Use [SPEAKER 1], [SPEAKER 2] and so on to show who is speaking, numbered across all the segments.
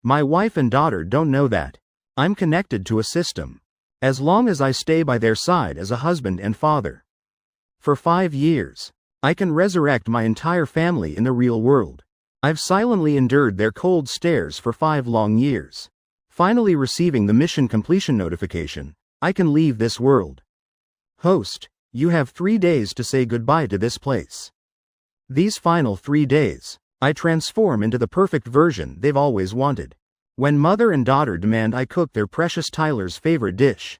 [SPEAKER 1] My wife and daughter don't know that. I'm connected to a system. As long as I stay by their side as a husband and father. For 5 years. I can resurrect my entire family in the real world. I've silently endured their cold stares for 5 long years. Finally receiving the mission completion notification, I can leave this world. Host, you have 3 days to say goodbye to this place. These final 3 days, I transform into the perfect version they've always wanted. When mother and daughter demand I cook their precious Tyler's favorite dish,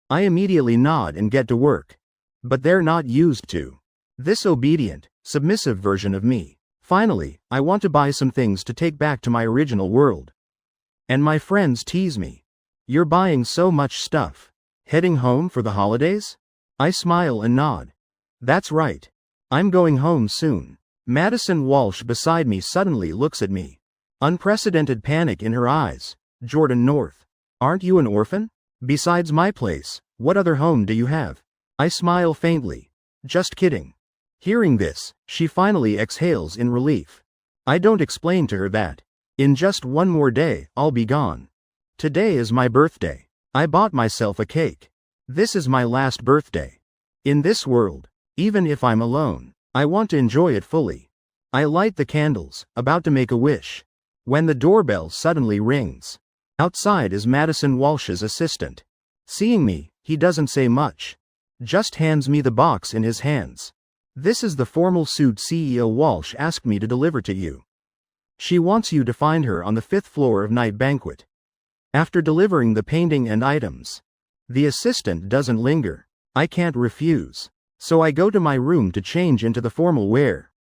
[SPEAKER 1] I immediately nod and get to work. But they're not used to this obedient, submissive version of me. Finally, I want to buy some things to take back to my original world. And my friends tease me. You're buying so much stuff. Heading home for the holidays? I smile and nod. That's right. I'm going home soon. Madison Walsh beside me suddenly looks at me. Unprecedented panic in her eyes. Jordan North. Aren't you an orphan? Besides my place, what other home do you have? I smile faintly. Just kidding. Hearing this, she finally exhales in relief. I don't explain to her that. In just one more day, I'll be gone. Today is my birthday. I bought myself a cake. This is my last birthday. In this world, even if I'm alone, I want to enjoy it fully. I light the candles, about to make a wish. When the doorbell suddenly rings. Outside is Madison Walsh's assistant. Seeing me, he doesn't say much. Just hands me the box in his hands. This is the formal suit CEO Walsh asked me to deliver to you. She wants you to find her on the 5th floor of Night Banquet. After delivering the painting and items, the assistant doesn't linger. I can't refuse. So I go to my room to change into the formal wear.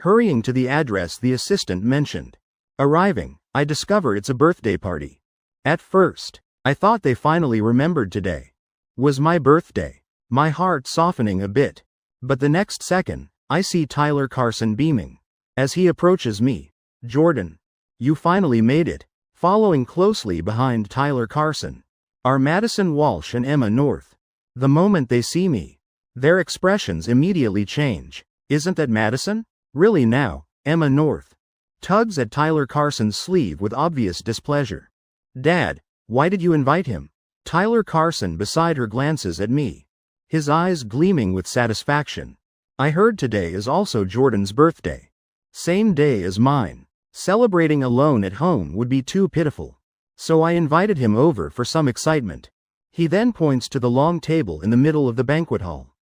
[SPEAKER 1] Hurrying to the address the assistant mentioned. Arriving, I discover it's a birthday party. At first, I thought they finally remembered today was my birthday, my heart softening a bit. But the next second, I see Tyler Carson beaming. As he approaches me, Jordan, you finally made it. Following closely behind Tyler Carson are Madison Walsh and Emma North. The moment they see me, their expressions immediately change. Isn't that Madison? Really now? Emma North tugs at Tyler Carson's sleeve with obvious displeasure. Dad, why did you invite him? Tyler Carson beside her glances at me, his eyes gleaming with satisfaction. I heard today is also Jordan's birthday. Same day as mine. Celebrating alone at home would be too pitiful. So I invited him over for some excitement. He then points to the long table in the middle of the banquet hall,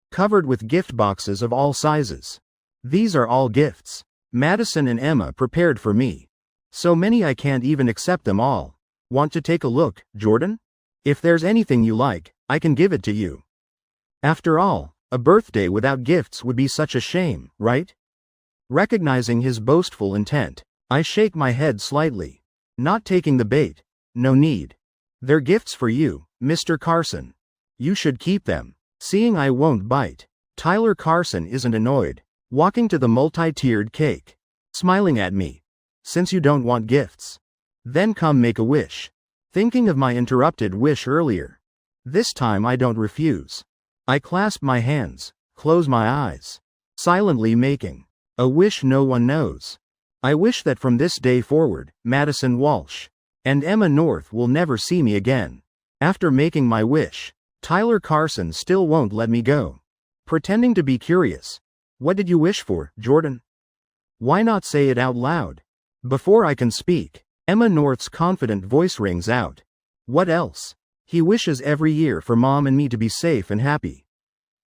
[SPEAKER 1] covered with gift boxes of all sizes. These are all gifts Madison and Emma prepared for me. So many I can't even accept them all. Want to take a look, Jordan? If there's anything you like, I can give it to you. After all, a birthday without gifts would be such a shame, right? Recognizing his boastful intent, I shake my head slightly. Not taking the bait. No need. They're gifts for you, Mr. Carson. You should keep them. Seeing I won't bite, Tyler Carson isn't annoyed. Walking to the multi-tiered cake. Smiling at me. Since you don't want gifts, then come make a wish. Thinking of my interrupted wish earlier. This time I don't refuse. I clasp my hands, close my eyes, silently making a wish no one knows. I wish that from this day forward, Madison Walsh and Emma North will never see me again. After making my wish, Tyler Carson still won't let me go. Pretending to be curious. What did you wish for, Jordan? Why not say it out loud? Before I can speak, Emma North's confident voice rings out. What else? He wishes every year for Mom and me to be safe and happy.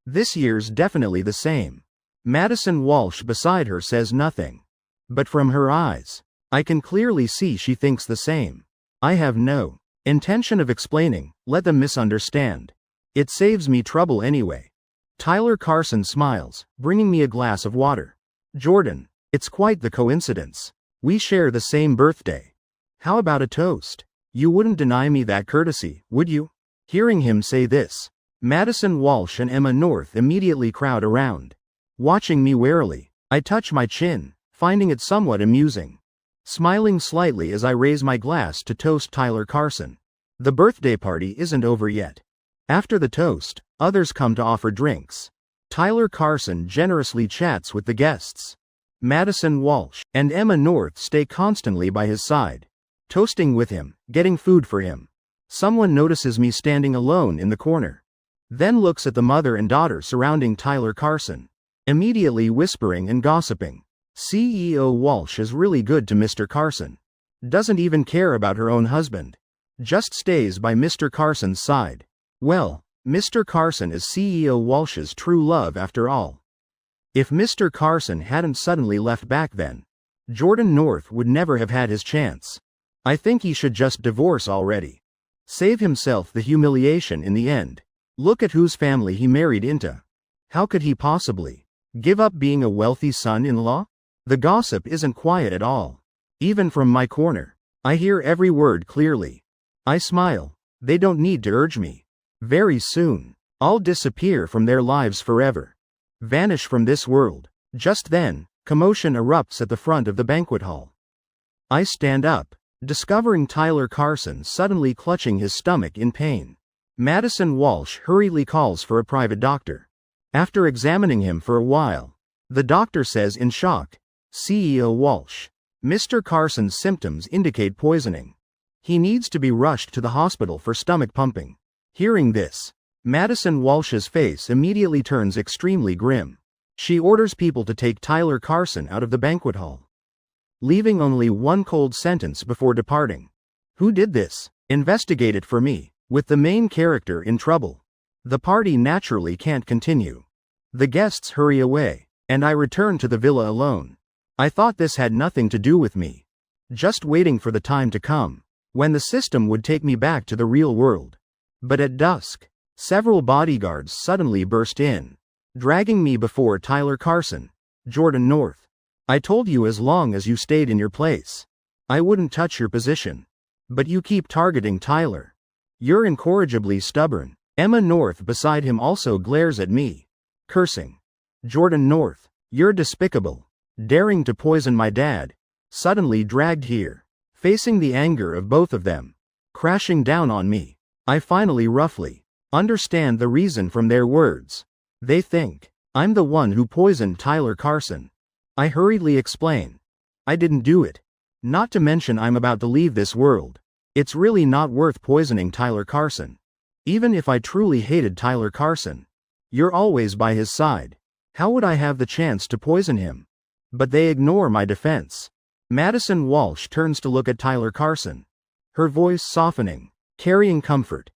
[SPEAKER 1] This year's definitely the same. Madison Walsh beside her says nothing. But from her eyes, I can clearly see she thinks the same. I have no intention of explaining, let them misunderstand. It saves me trouble anyway. Tyler Carson smiles, bringing me a glass of water. Jordan, it's quite the coincidence. We share the same birthday. How about a toast? You wouldn't deny me that courtesy, would you? Hearing him say this, Madison Walsh and Emma North immediately crowd around. Watching me warily, I touch my chin, finding it somewhat amusing. Smiling slightly as I raise my glass to toast Tyler Carson. The birthday party isn't over yet. After the toast, others come to offer drinks. Tyler Carson generously chats with the guests. Madison Walsh and Emma North stay constantly by his side. toasting with him, getting food for him. Someone notices me standing alone in the corner. Then looks at the mother and daughter surrounding Tyler Carson, immediately whispering and gossiping. CEO Walsh is really good to Mr. Carson. Doesn't even care about her own husband. Just stays by Mr. Carson's side. Well, Mr. Carson is CEO Walsh's true love after all. If Mr. Carson hadn't suddenly left back then, Jordan North would never have had his chance. I think he should just divorce already. Save himself the humiliation in the end. Look at whose family he married into. How could he possibly give up being a wealthy son-in-law? The gossip isn't quiet at all. Even from my corner, I hear every word clearly. I smile. They don't need to urge me. Very soon, I'll disappear from their lives forever. Vanish from this world. Just then, commotion erupts at the front of the banquet hall. I stand up, discovering Tyler Carson suddenly clutching his stomach in pain. Madison Walsh hurriedly calls for a private doctor. After examining him for a while, the doctor says in shock, CEO Walsh, Mr. Carson's symptoms indicate poisoning. He needs to be rushed to the hospital for stomach pumping. Hearing this, Madison Walsh's face immediately turns extremely grim. She orders people to take Tyler Carson out of the banquet hall, leaving only one cold sentence before departing. Who did this? Investigate it for me. With the main character in trouble, the party naturally can't continue. The guests hurry away, and I return to the villa alone. I thought this had nothing to do with me. Just waiting for the time to come, when the system would take me back to the real world. But at dusk, several bodyguards suddenly burst in, dragging me before Tyler Carson. Jordan North. I told you as long as you stayed in your place, I wouldn't touch your position. But you keep targeting Tyler. You're incorrigibly stubborn. Emma North beside him also glares at me, cursing. Jordan North, you're despicable. Daring to poison my dad. Suddenly dragged here, facing the anger of both of them, crashing down on me. I finally roughly understand the reason from their words. They think I'm the one who poisoned Tyler Carson. I hurriedly explain. I didn't do it. Not to mention I'm about to leave this world. It's really not worth poisoning Tyler Carson. Even if I truly hated Tyler Carson, you're always by his side. How would I have the chance to poison him? But they ignore my defense. Madison Walsh turns to look at Tyler Carson, her voice softening, carrying comfort.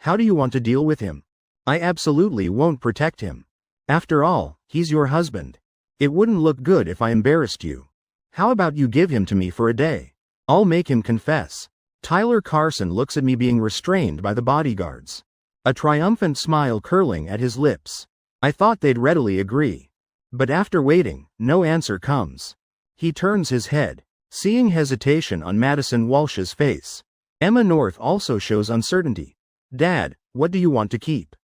[SPEAKER 1] How do you want to deal with him? I absolutely won't protect him. After all, he's your husband. It wouldn't look good if I embarrassed you. How about you give him to me for a day? I'll make him confess. Tyler Carson looks at me being restrained by the bodyguards, a triumphant smile curling at his lips. I thought they'd readily agree. But after waiting, no answer comes. He turns his head, seeing hesitation on Madison Walsh's face. Emma North also shows uncertainty. Dad, what do you want to keep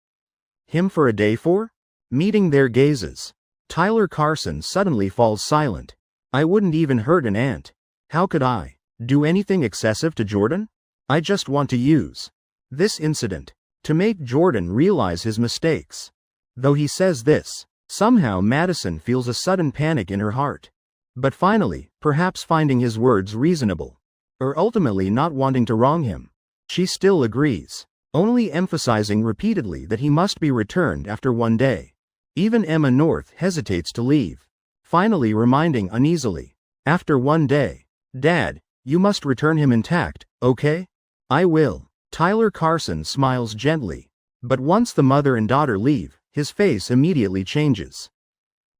[SPEAKER 1] him for a day for? Meeting their gazes, Tyler Carson suddenly falls silent. I wouldn't even hurt an ant. How could I do anything excessive to Jordan? I just want to use this incident to make Jordan realize his mistakes. Though he says this, somehow Madison feels a sudden panic in her heart. But finally, perhaps finding his words reasonable, or ultimately not wanting to wrong him, she still agrees, only emphasizing repeatedly that he must be returned after one day. Even Emma North hesitates to leave, finally reminding uneasily, after one day. Dad, you must return him intact, okay? I will. Tyler Carson smiles gently, but once the mother and daughter leave, his face immediately changes.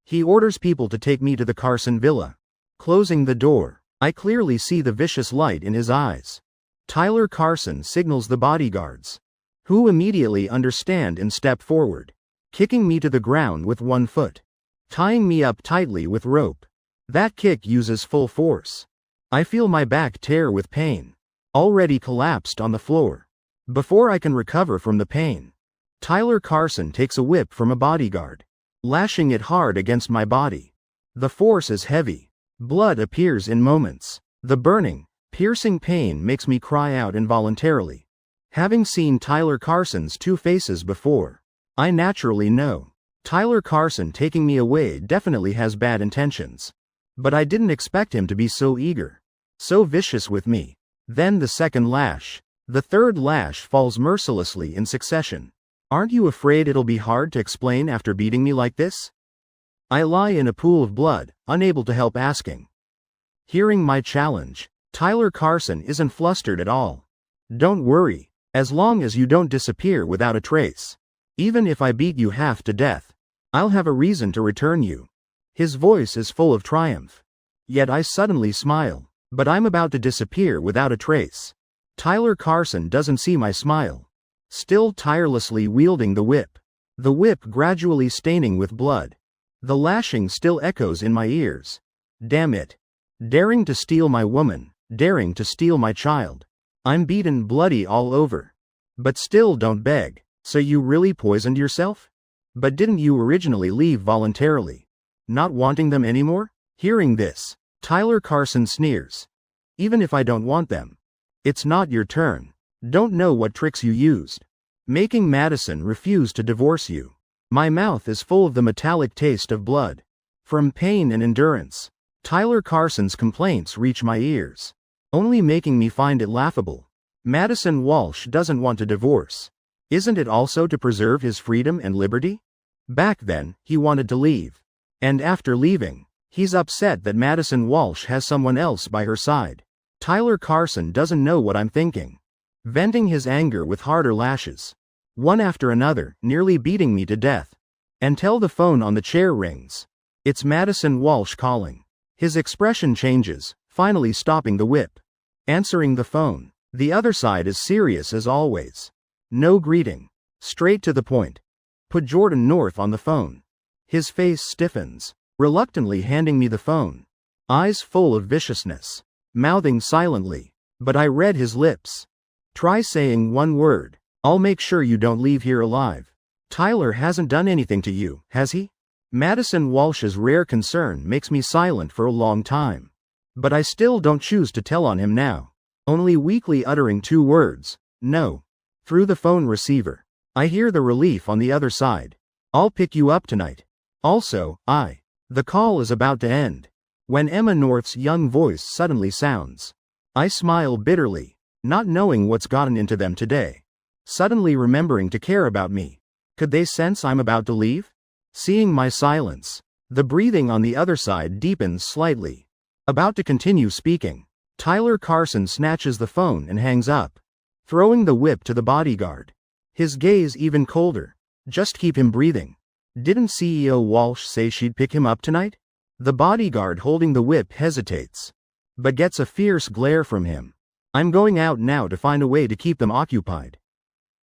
[SPEAKER 1] He orders people to take me to the Carson villa. Closing the door, I clearly see the vicious light in his eyes. Tyler Carson signals the bodyguards, who immediately understand and step forward, kicking me to the ground with one foot, tying me up tightly with rope. That kick uses full force. I feel my back tear with pain, already collapsed on the floor. Before I can recover from the pain, Tyler Carson takes a whip from a bodyguard, lashing it hard against my body. The force is heavy. Blood appears in moments. The burning, piercing pain makes me cry out involuntarily. Having seen Tyler Carson's two faces before, I naturally know Tyler Carson taking me away definitely has bad intentions. But I didn't expect him to be so eager, so vicious with me. Then the second lash. The third lash falls mercilessly in succession. Aren't you afraid it'll be hard to explain after beating me like this? I lie in a pool of blood, unable to help asking. Hearing my challenge, Tyler Carson isn't flustered at all. Don't worry, as long as you don't disappear without a trace. Even if I beat you half to death, I'll have a reason to return you. His voice is full of triumph. Yet I suddenly smile. But I'm about to disappear without a trace. Tyler Carson doesn't see my smile. Still tirelessly wielding the whip. The whip gradually staining with blood. The lashing still echoes in my ears. Damn it. Daring to steal my woman, daring to steal my child. I'm beaten bloody all over. But still don't beg. So you really poisoned yourself? But didn't you originally leave voluntarily? Not wanting them anymore? Hearing this, Tyler Carson sneers. Even if I don't want them. It's not your turn. Don't know what tricks you used. Making Madison refuse to divorce you. My mouth is full of the metallic taste of blood. From pain and endurance, Tyler Carson's complaints reach my ears, only making me find it laughable. Madison Walsh doesn't want a divorce. Isn't it also to preserve his freedom and liberty? Back then, he wanted to leave. And after leaving, he's upset that Madison Walsh has someone else by her side. Tyler Carson doesn't know what I'm thinking. Venting his anger with harder lashes. One after another, nearly beating me to death. Until the phone on the chair rings. It's Madison Walsh calling. His expression changes, finally stopping the whip. Answering the phone. The other side is serious as always. No greeting. Straight to the point. Put Jordan North on the phone. His face stiffens, reluctantly handing me the phone. Eyes full of viciousness. Mouthing silently. But I read his lips. Try saying one word. I'll make sure you don't leave here alive. Tyler hasn't done anything to you, has he? Madison Walsh's rare concern makes me silent for a long time. But I still don't choose to tell on him now. Only weakly uttering two words, no. Through the phone receiver, I hear the relief on the other side. I'll pick you up tonight. Also, The call is about to end. When Emma North's young voice suddenly sounds. I smile bitterly, not knowing what's gotten into them today. Suddenly remembering to care about me. Could they sense I'm about to leave? Seeing my silence, the breathing on the other side deepens slightly. About to continue speaking, Tyler Carson snatches the phone and hangs up, throwing the whip to the bodyguard. His gaze even colder. Just keep him breathing. Didn't CEO Walsh say she'd pick him up tonight? The bodyguard holding the whip hesitates, but gets a fierce glare from him. I'm going out now to find a way to keep them occupied.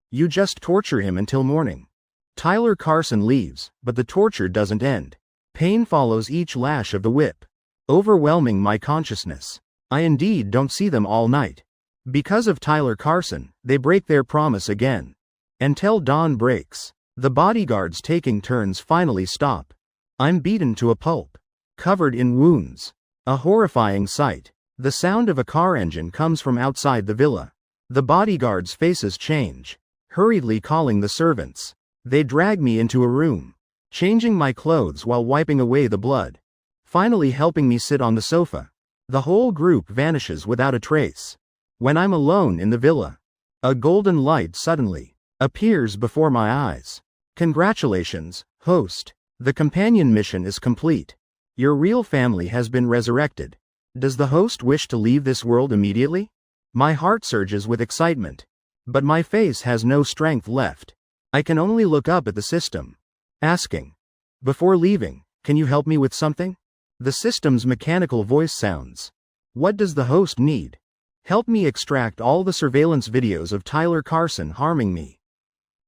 [SPEAKER 1] You just torture him until morning. Tyler Carson leaves, but the torture doesn't end. Pain follows each lash of the whip, overwhelming my consciousness. I indeed don't see them all night. Because of Tyler Carson, they break their promise again. Until dawn breaks, the bodyguards taking turns finally stop. I'm beaten to a pulp, covered in wounds. A horrifying sight. The sound of a car engine comes from outside the villa. The bodyguards' faces change, hurriedly calling the servants. They drag me into a room, changing my clothes while wiping away the blood. Finally helping me sit on the sofa. The whole group vanishes without a trace. When I'm alone in the villa, a golden light suddenly appears before my eyes. Congratulations, host. The companion mission is complete. Your real family has been resurrected. Does the host wish to leave this world immediately? My heart surges with excitement. But my face has no strength left. I can only look up at the system, asking, before leaving, can you help me with something? The system's mechanical voice sounds. What does the host need? Help me extract all the surveillance videos of Tyler Carson harming me,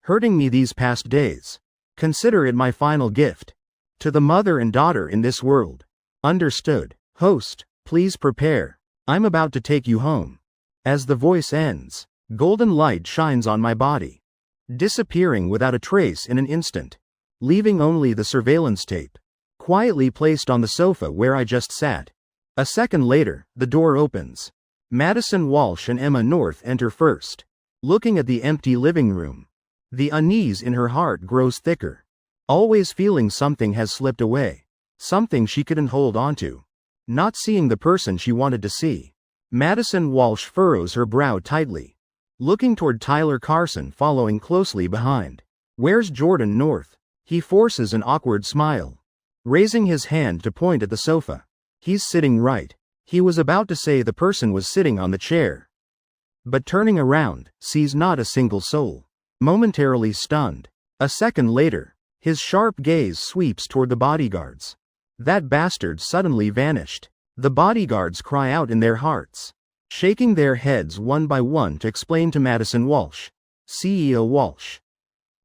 [SPEAKER 1] hurting me these past days. Consider it my final gift. To the mother and daughter in this world. Understood. Host, please prepare. I'm about to take you home. As the voice ends, golden light shines on my body, disappearing without a trace in an instant, leaving only the surveillance tape, quietly placed on the sofa where I just sat. A second later, the door opens. Madison Walsh and Emma North enter first, looking at the empty living room. The unease in her heart grows thicker, always feeling something has slipped away, something she couldn't hold onto. Not seeing the person she wanted to see. Madison Walsh furrows her brow tightly, looking toward Tyler Carson following closely behind. Where's Jordan North? He forces an awkward smile, raising his hand to point at the sofa. He's sitting right. He was about to say the person was sitting on the chair, but turning around, sees not a single soul. Momentarily stunned. A second later, his sharp gaze sweeps toward the bodyguards. That bastard suddenly vanished. The bodyguards cry out in their hearts, shaking their heads one by one to explain to Madison Walsh, CEO Walsh.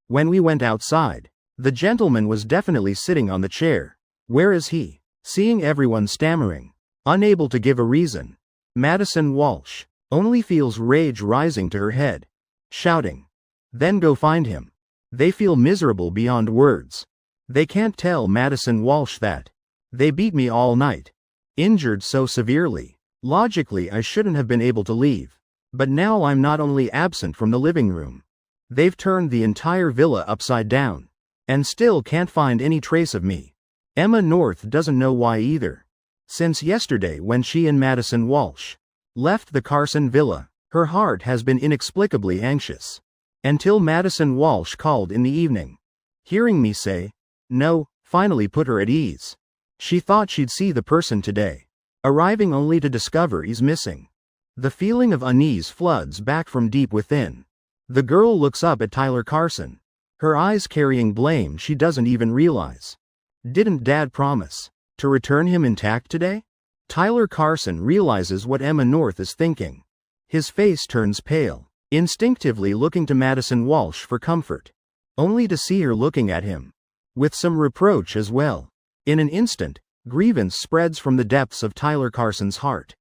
[SPEAKER 1] When we went outside, the gentleman was definitely sitting on the chair. Where is he? Seeing everyone stammering, unable to give a reason, Madison Walsh only feels rage rising to her head, shouting, "Then go find him." They feel miserable beyond words. They can't tell Madison Walsh that they beat me all night, injured so severely. Logically, I shouldn't have been able to leave. But now I'm not only absent from the living room, they've turned the entire villa upside down, and still can't find any trace of me. Emma North doesn't know why either. Since yesterday, when she and Madison Walsh left the Carson villa, her heart has been inexplicably anxious. Until Madison Walsh called in the evening. Hearing me say no finally put her at ease. She thought she'd see the person today, arriving only to discover he's missing. The feeling of unease floods back from deep within. The girl looks up at Tyler Carson, her eyes carrying blame she doesn't even realize. Didn't Dad promise to return him intact today? Tyler Carson realizes what Emma North is thinking. His face turns pale, instinctively looking to Madison Walsh for comfort, only to see her looking at him with some reproach as well. In an instant, grievance spreads from the depths of Tyler Carson's heart.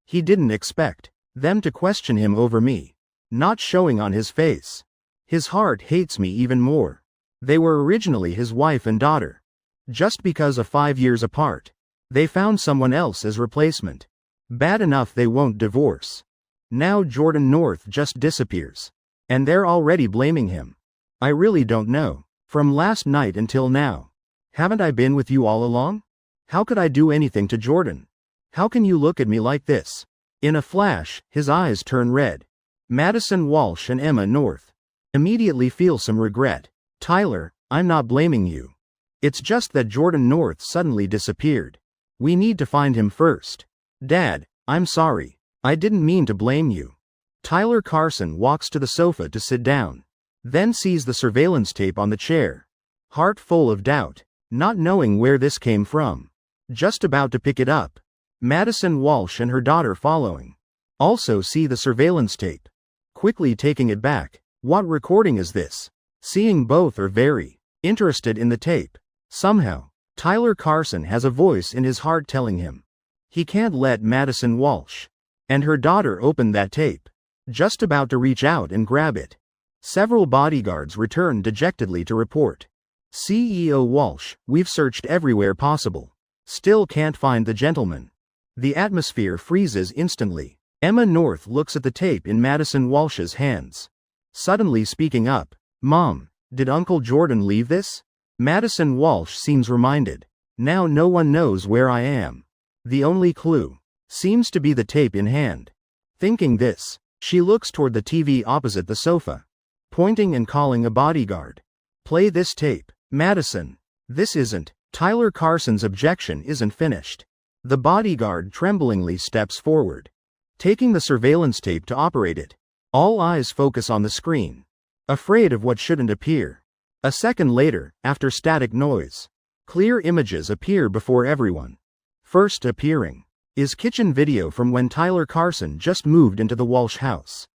[SPEAKER 1] He didn't expect them to question him over me, not showing on his face. His heart hates me even more. They were originally his wife and daughter. Just because of 5 years apart, they found someone else as replacement. Bad enough they won't divorce. Now Jordan North just disappears, and they're already blaming him. I really don't know. From last night until now, haven't I been with you all along? How could I do anything to Jordan? How can you look at me like this? In a flash, his eyes turn red. Madison Walsh and Emma North immediately feel some regret. Tyler, I'm not blaming you. It's just that Jordan North suddenly disappeared. We need to find him first. Dad, I'm sorry. I didn't mean to blame you. Tyler Carson walks to the sofa to sit down, then sees the surveillance tape on the chair, heart full of doubt, not knowing where this came from. Just about to pick it up, Madison Walsh and her daughter following also see the surveillance tape, quickly taking it back. What recording is this? Seeing both are very interested in the tape. Somehow, Tyler Carson has a voice in his heart telling him he can't let Madison Walsh and her daughter open that tape. Just about to reach out and grab it, several bodyguards return dejectedly to report. CEO Walsh, we've searched everywhere possible. Still can't find the gentleman. The atmosphere freezes instantly. Emma North looks at the tape in Madison Walsh's hands, suddenly speaking up. Mom, did Uncle Jordan leave this? Madison Walsh seems reminded. Now no one knows where I am. The only clue seems to be the tape in hand. Thinking this, she looks toward the TV opposite the sofa, pointing and calling a bodyguard. Play this tape. Madison, this isn't. Tyler Carson's objection isn't finished. The bodyguard tremblingly steps forward, taking the surveillance tape to operate it. All eyes focus on the screen, afraid of what shouldn't appear. A second later, after static noise, clear images appear before everyone. First appearing is kitchen video from when Tyler Carson just moved into the Walsh house.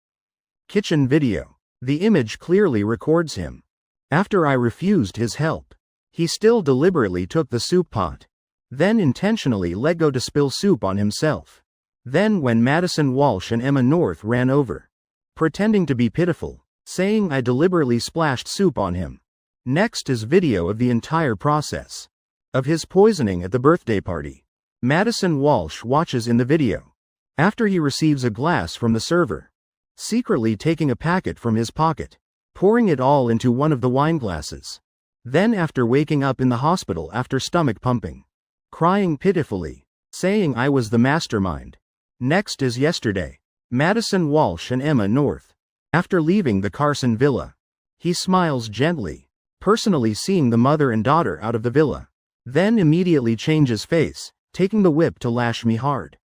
[SPEAKER 1] Kitchen video. The image clearly records him. After I refused his help, he still deliberately took the soup pot, then intentionally let go to spill soup on himself. Then when Madison Walsh and Emma North ran over, pretending to be pitiful, saying I deliberately splashed soup on him. Next is video of the entire process of his poisoning at the birthday party. Madison Walsh watches in the video, after he receives a glass from the server, secretly taking a packet from his pocket, pouring it all into one of the wine glasses. Then after waking up in the hospital after stomach pumping, crying pitifully, saying I was the mastermind, Next is yesterday. Madison Walsh and Emma North. After leaving the Carson villa, he smiles gently, personally seeing the mother and daughter out of the villa. Then immediately changes face, taking the whip to lash me hard.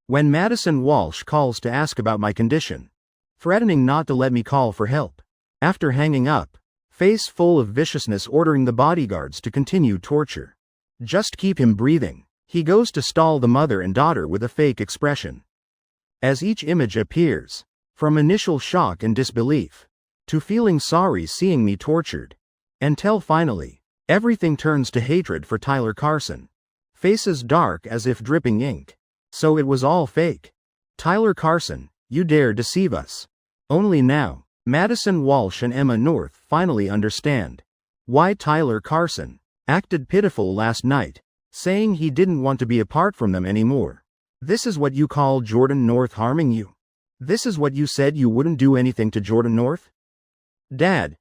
[SPEAKER 1] When Madison Walsh calls to ask about my condition, threatening not to let me call for help. After hanging up, face full of viciousness ordering the bodyguards to continue torture. Just keep him breathing. He goes to stall the mother and daughter with a fake expression. As each image appears, from initial shock and disbelief, to feeling sorry seeing me tortured, until finally, everything turns to hatred for Tyler Carson. Faces dark as if dripping ink. So it was all fake. Tyler Carson, you dare deceive us. Only now, Madison Walsh and Emma North finally understand why Tyler Carson acted pitiful last night, saying he didn't want to be apart from them anymore. This is what you call Jordan North harming you? This is what you said you wouldn't do anything to Jordan North? Dad,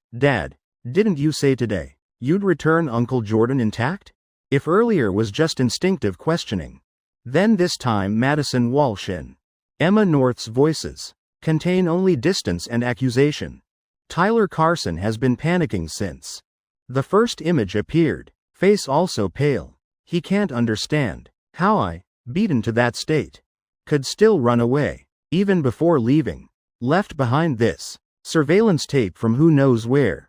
[SPEAKER 1] didn't you say today you'd return Uncle Jordan intact? If earlier was just instinctive questioning, then this time Madison Walsh and Emma North's voices contain only distance and accusation. Tyler Carson has been panicking since the first image appeared, face also pale. He can't understand how I, beaten to that state, could still run away, even before leaving, left behind this surveillance tape from who knows where.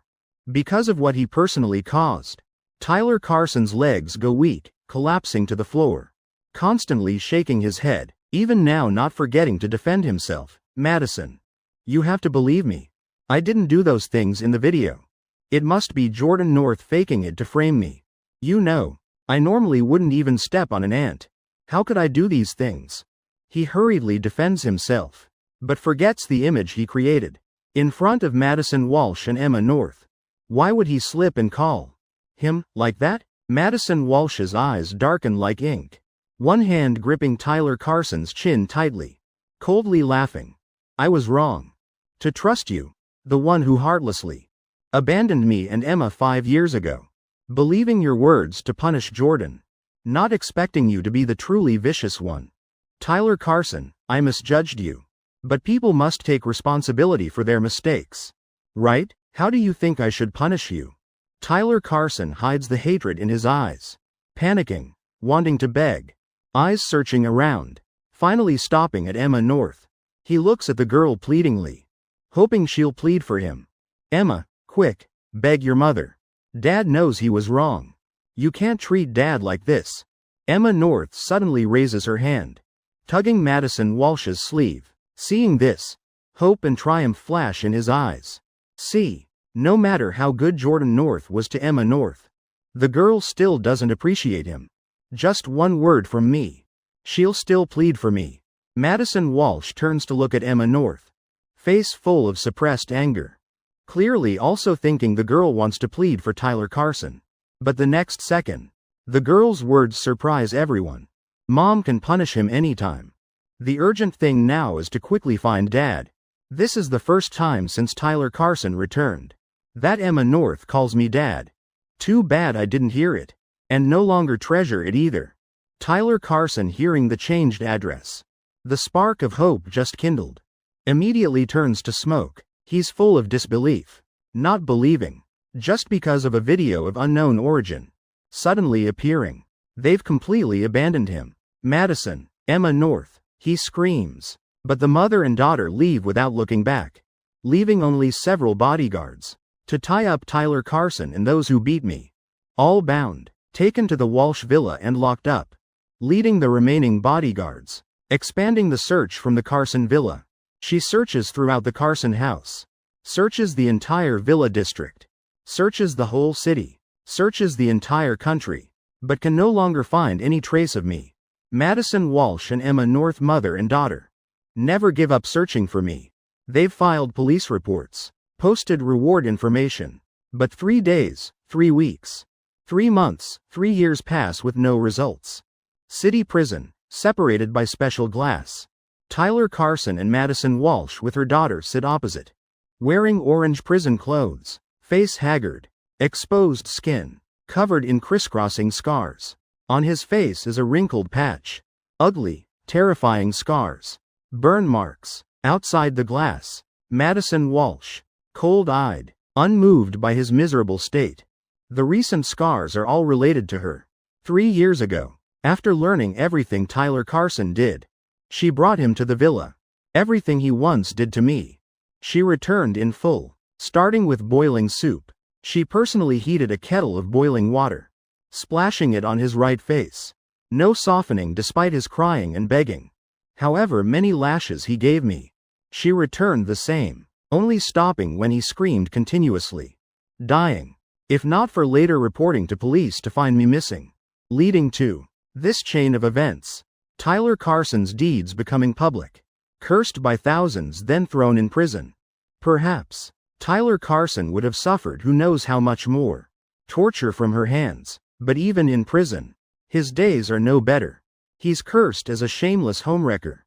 [SPEAKER 1] Because of what he personally caused, Tyler Carson's legs go weak, collapsing to the floor, constantly shaking his head, even now not forgetting to defend himself. Madison, you have to believe me. I didn't do those things in the video. It must be Jordan North faking it to frame me. You know, I normally wouldn't even step on an ant. How could I do these things? He hurriedly defends himself, but forgets the image he created in front of Madison Walsh and Emma North. Why would he slip and call him like that? Madison Walsh's eyes darken like ink, one hand gripping Tyler Carson's chin tightly, coldly laughing. I was wrong to trust you, the one who heartlessly abandoned me and Emma 5 years ago, believing your words to punish Jordan, not expecting you to be the truly vicious one. Tyler Carson, I misjudged you. But people must take responsibility for their mistakes, right? How do you think I should punish you? Tyler Carson hides the hatred in his eyes, panicking, wanting to beg, eyes searching around, finally stopping at Emma North. He looks at the girl pleadingly, hoping she'll plead for him. Emma, quick, beg your mother. Dad knows he was wrong. You can't treat Dad like this. Emma North suddenly raises her hand, tugging Madison Walsh's sleeve. Seeing this, hope and triumph flash in his eyes. See, no matter how good Jordan North was to Emma North, the girl still doesn't appreciate him. Just one word from me. She'll still plead for me. Madison Walsh turns to look at Emma North, face full of suppressed anger, clearly also thinking the girl wants to plead for Tyler Carson. But the next second, the girl's words surprise everyone. Mom can punish him anytime. The urgent thing now is to quickly find Dad. This is the first time since Tyler Carson returned that Emma North calls me Dad. Too bad I didn't hear it, and no longer treasure it either. Tyler Carson, hearing the changed address, the spark of hope just kindled, immediately turns to smoke. He's full of disbelief, not believing, just because of a video of unknown origin suddenly appearing. They've completely abandoned him. Madison, Emma North, he screams. But the mother and daughter leave without looking back, leaving only several bodyguards to tie up Tyler Carson and those who beat me. All bound, taken to the Walsh villa and locked up, leading the remaining bodyguards, expanding the search from the Carson villa. She searches throughout the Carson house, searches the entire villa district, searches the whole city, searches the entire country, but can no longer find any trace of me. Madison Walsh and Emma North, mother and daughter, never give up searching for me. They've filed police reports, posted reward information, but 3 days, 3 weeks, 3 months, 3 years pass with no results. City prison, separated by special glass. Tyler Carson and Madison Walsh with her daughter sit opposite, wearing orange prison clothes, face haggard, exposed skin, covered in crisscrossing scars. On his face is a wrinkled patch, ugly, Terrifying scars. Burn marks. Outside the glass. Madison Walsh. Cold-eyed. Unmoved by his miserable state. The recent scars are all related to her. 3 years ago, after learning everything Tyler Carson did, she brought him to the villa. Everything he once did to me. She returned in full. Starting with boiling soup. She personally heated a kettle of boiling water, splashing it on his right face. No softening despite his crying and begging. However many lashes he gave me, she returned the same, only stopping when he screamed continuously. Dying. If not for later reporting to police to find me missing. Leading to this chain of events. Tyler Carson's deeds becoming public. Cursed by thousands, then thrown in prison. Perhaps Tyler Carson would have suffered who knows how much more torture from her hands, but even in prison, his days are no better. He's cursed as a shameless homewrecker.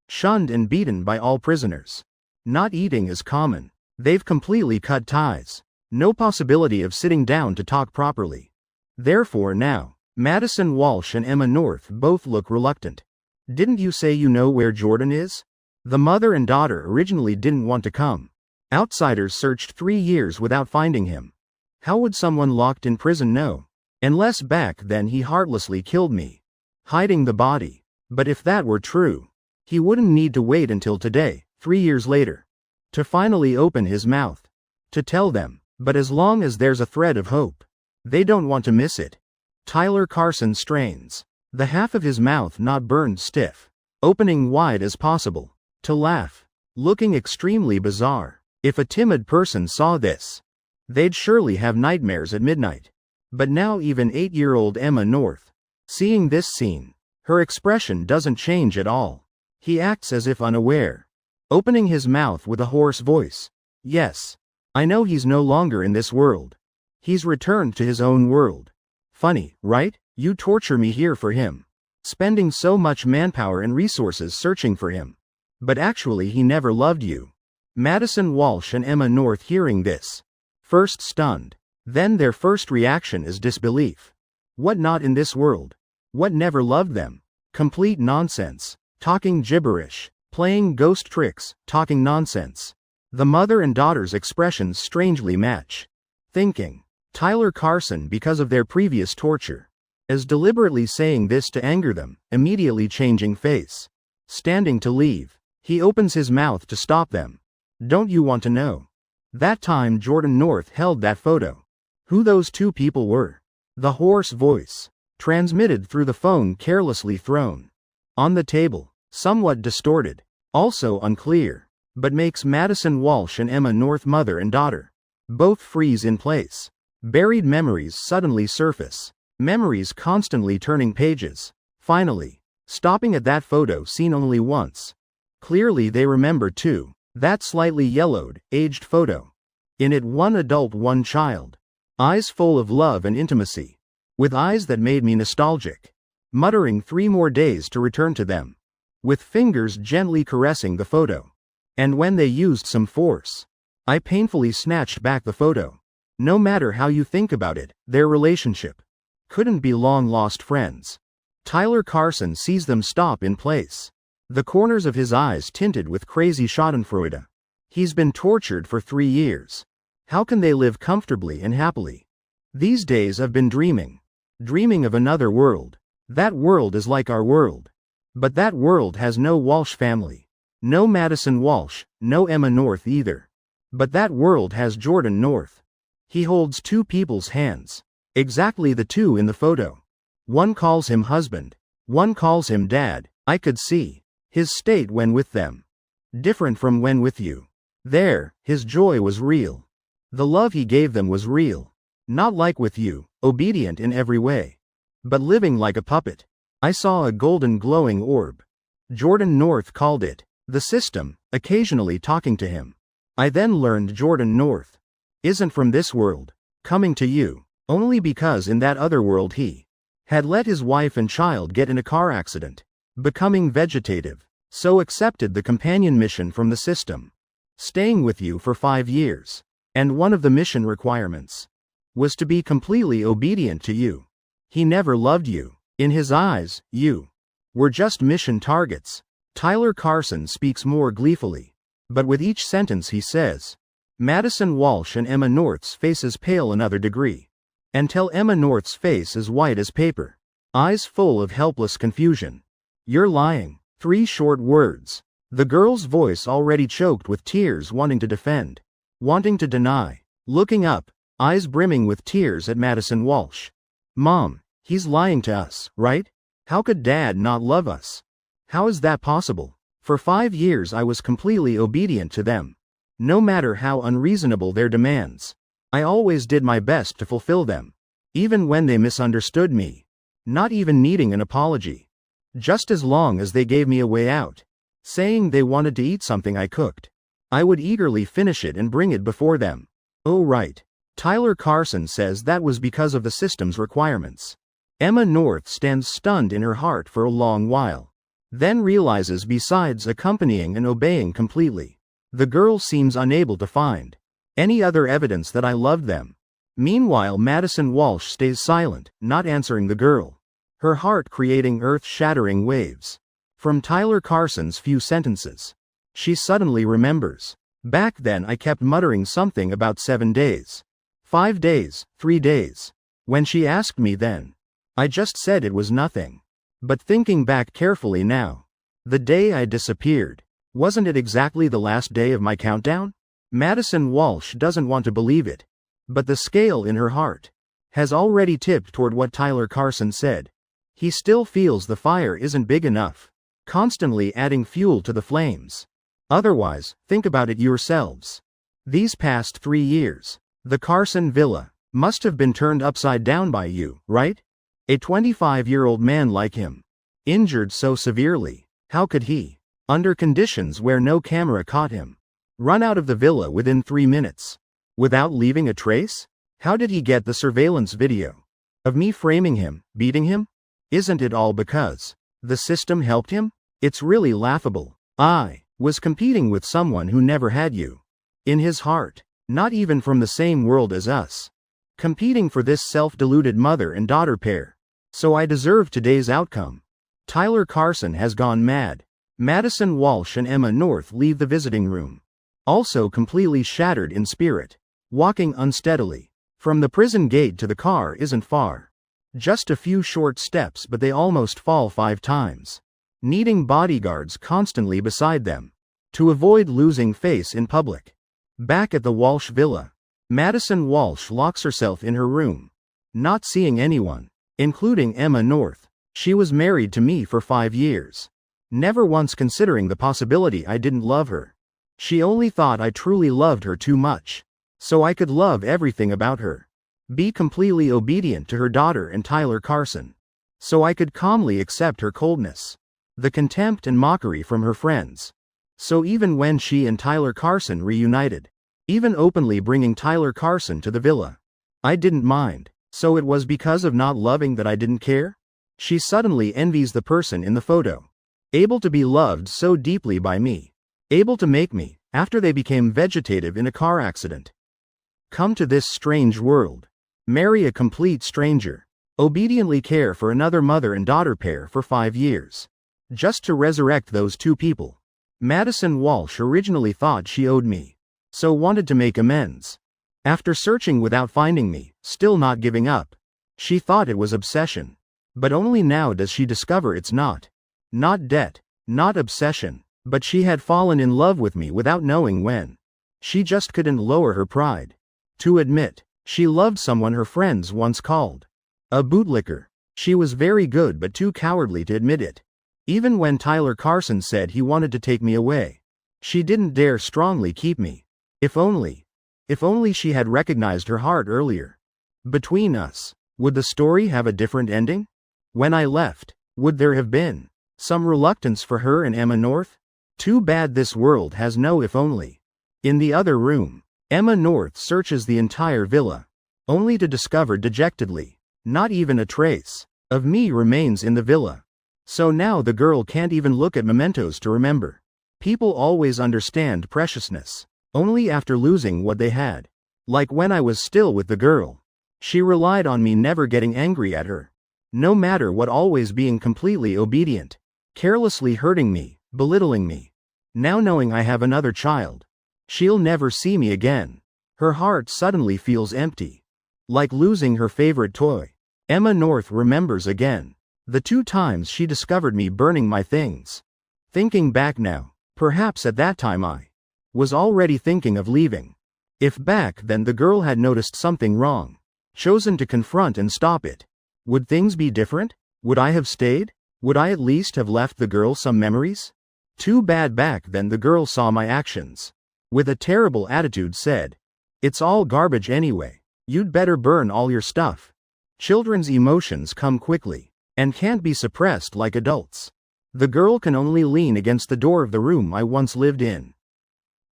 [SPEAKER 1] Shunned and beaten by all prisoners. Not eating is common. They've completely cut ties. No possibility of sitting down to talk properly. Therefore now, Madison Walsh and Emma North both look reluctant. Didn't you say you know where Jordan is? The mother and daughter originally didn't want to come. Outsiders searched 3 years without finding him. How would someone locked in prison know? Unless back then he heartlessly killed me, hiding the body. But if that were true, he wouldn't need to wait until today, 3 years later, to finally open his mouth, to tell them. But as long as there's a thread of hope, they don't want to miss it. Tyler Carson strains, the half of his mouth not burned stiff, opening wide as possible, to laugh, looking extremely bizarre. If a timid person saw this, they'd surely have nightmares at midnight. But now even 8-year-old Emma North, seeing this scene, her expression doesn't change at all. He acts as if unaware, opening his mouth with a hoarse voice. Yes, I know he's no longer in this world. He's returned to his own world. Funny, right? You torture me here for him, spending so much manpower and resources searching for him. But actually he never loved you. Madison Walsh and Emma North hearing this, first stunned, then their first reaction is disbelief. What not in this world? What never loved them? Complete nonsense. Talking gibberish, playing ghost tricks, talking nonsense. The mother and daughter's expressions strangely match. Thinking, Tyler Carson because of their previous torture, as deliberately saying this to anger them, immediately changing face. Standing to leave, he opens his mouth to stop them. Don't you want to know? That time Jordan North held that photo. Who those 2 people were? The hoarse voice, transmitted through the phone carelessly thrown on the table, somewhat distorted, also unclear, but makes Madison Walsh and Emma North mother and daughter both freeze in place. Buried memories suddenly surface. Memories constantly turning pages. Finally, stopping at that photo seen only once. Clearly they remember too. That slightly yellowed, aged photo. In it 1 adult 1 child. Eyes full of love and intimacy. With eyes that made me nostalgic. Muttering 3 more days to return to them. With fingers gently caressing the photo. And when they used some force, I painfully snatched back the photo. No matter how you think about it, their relationship couldn't be long-lost friends. Tyler Carson sees them stop in place. The corners of his eyes tinted with crazy schadenfreude. He's been tortured for 3 years. How can they live comfortably and happily? These days I've been dreaming of another world. That world is like our world. But that world has no Walsh family. No Madison Walsh, no Emma North either. But that world has Jordan North. He holds 2 people's hands. Exactly the 2 in the photo. One calls him husband. One calls him dad. I could see his state when with them. Different from when with you. There, his joy was real. The love he gave them was real. Not like with you, obedient in every way. But living like a puppet. I saw a golden glowing orb. Jordan North called it the system, occasionally talking to him. I then learned Jordan North isn't from this world, coming to you, only because in that other world he had let his wife and child get in a car accident, becoming vegetative, so accepted the companion mission from the system. Staying with you for 5 years. And one of the mission requirements was to be completely obedient to you. He never loved you. In his eyes, you We're just mission targets. Tyler Carson speaks more gleefully. But with each sentence he says, Madison Walsh and Emma North's faces pale another degree. Until Emma North's face is white as paper. Eyes full of helpless confusion. You're lying. 3 short words. The girl's voice already choked with tears, wanting to defend. Wanting to deny. Looking up, eyes brimming with tears at Madison Walsh. Mom, he's lying to us, right? How could Dad not love us? How is that possible? For 5 years I was completely obedient to them. No matter how unreasonable their demands. I always did my best to fulfill them. Even when they misunderstood me. Not even needing an apology. Just as long as they gave me a way out. Saying they wanted to eat something I cooked. I would eagerly finish it and bring it before them. Oh right. Tyler Carson says that was because of the system's requirements. Emma North stands stunned in her heart for a long while. Then realizes besides accompanying and obeying completely, the girl seems unable to find any other evidence that I loved them. Meanwhile Madison Walsh stays silent, not answering the girl. Her heart creating earth-shattering waves. From Tyler Carson's few sentences. She suddenly remembers. Back then I kept muttering something about 7 days. 5 days, 3 days. When she asked me then, I just said it was nothing. But thinking back carefully now, the day I disappeared, wasn't it exactly the last day of my countdown? Madison Walsh doesn't want to believe it. But the scale in her heart has already tipped toward what Tyler Carson said. He still feels the fire isn't big enough. Constantly adding fuel to the flames. Otherwise, think about it yourselves. These past 3 years, the Carson villa must have been turned upside down by you, right? A 25-year-old man like him. Injured so severely, how could he, under conditions where no camera caught him, run out of the villa within 3 minutes? Without leaving a trace? How did he get the surveillance video of me framing him, beating him? Isn't it all because the system helped him? It's really laughable. I was competing with someone who never had you in his heart, not even from the same world as us. Competing for this self-deluded mother and daughter pair. So I deserve today's outcome. Tyler Carson has gone mad. Madison Walsh and Emma North leave the visiting room. Also completely shattered in spirit. Walking unsteadily. From the prison gate to the car isn't far. Just a few short steps, but they almost fall 5 times. Needing bodyguards constantly beside them. To avoid losing face in public. Back at the Walsh villa. Madison Walsh locks herself in her room. Not seeing anyone, including Emma North. She was married to me for 5 years. Never once considering the possibility I didn't love her. She only thought I truly loved her too much. So I could love everything about her. Be completely obedient to her daughter and Tyler Carson. So I could calmly accept her coldness. The contempt and mockery from her friends. So even when she and Tyler Carson reunited, even openly bringing Tyler Carson to the villa, I didn't mind. So it was because of not loving that I didn't care? She suddenly envies the person in the photo. Able to be loved so deeply by me. Able to make me, after they became vegetative in a car accident, come to this strange world. Marry a complete stranger. Obediently care for another mother and daughter pair for 5 years. Just to resurrect those 2 people. Madison Walsh originally thought she owed me. So wanted to make amends. After searching without finding me, still not giving up. She thought it was obsession. But only now does she discover it's not. Not debt. Not obsession. But she had fallen in love with me without knowing when. She just couldn't lower her pride. To admit, she loved someone her friends once called a bootlicker. She was very good but too cowardly to admit it. Even when Tyler Carson said he wanted to take me away, she didn't dare strongly keep me. If only she had recognized her heart earlier. Between us, would the story have a different ending? When I left, would there have been some reluctance for her and Emma North? Too bad this world has no if only. In the other room, Emma North searches the entire villa, only to discover dejectedly, not even a trace of me remains in the villa. So now the girl can't even look at mementos to remember. People always understand preciousness only after losing what they had. Like when I was still with the girl. She relied on me never getting angry at her. No matter what, always being completely obedient. carelessly hurting me, belittling me. Now knowing I have another child, she'll never see me again. Her heart suddenly feels empty. Like losing her favorite toy. Emma North remembers again the 2 times she discovered me burning my things. Thinking back now, perhaps at that time I was already thinking of leaving. If back then the girl had noticed something wrong, chosen to confront and stop it, would things be different? Would I have stayed? Would I at least have left the girl some memories? Too bad back then the girl saw my actions. With a terrible attitude said, "It's all garbage anyway. You'd better burn all your stuff." Children's emotions come quickly and can't be suppressed like adults. The girl can only lean against the door of the room I once lived in,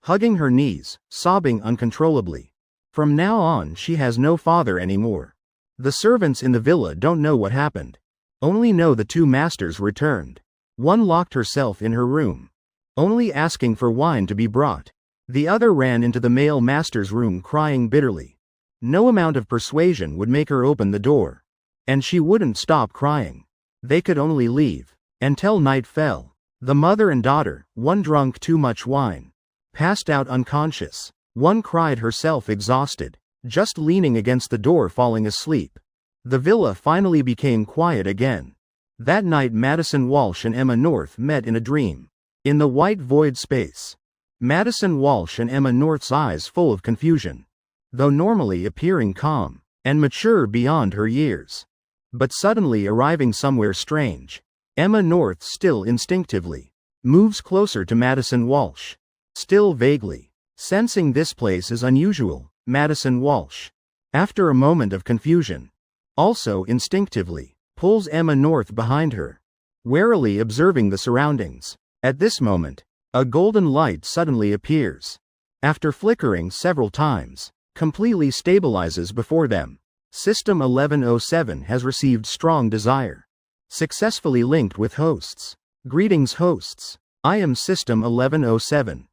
[SPEAKER 1] hugging her knees, sobbing uncontrollably. From now on she has no father anymore. The servants in the villa don't know what happened. Only know the 2 masters returned. One locked herself in her room, only asking for wine to be brought. The other ran into the male master's room crying bitterly. No amount of persuasion would make her open the door. And she wouldn't stop crying. They could only leave. Until night fell. The mother and daughter, one drunk too much wine, passed out unconscious. One cried herself exhausted, just leaning against the door falling asleep. The villa finally became quiet again. That night Madison Walsh and Emma North met in a dream. In the white void space. Madison Walsh and Emma North's eyes full of confusion, though normally appearing calm and mature beyond her years. But suddenly arriving somewhere strange, Emma North still instinctively moves closer to Madison Walsh. Still vaguely sensing this place is unusual, Madison Walsh, after a moment of confusion, also instinctively pulls Emma North behind her, warily observing the surroundings. At this moment, a golden light suddenly appears. After flickering several times, completely stabilizes before them. System 1107 has received strong desire. Successfully linked with hosts. Greetings hosts. I am System 1107.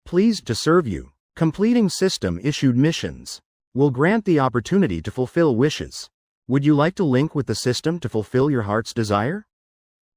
[SPEAKER 1] Pleased to serve you. Completing system issued missions will grant the opportunity to fulfill wishes. Would you like to link with the system to fulfill your heart's desire?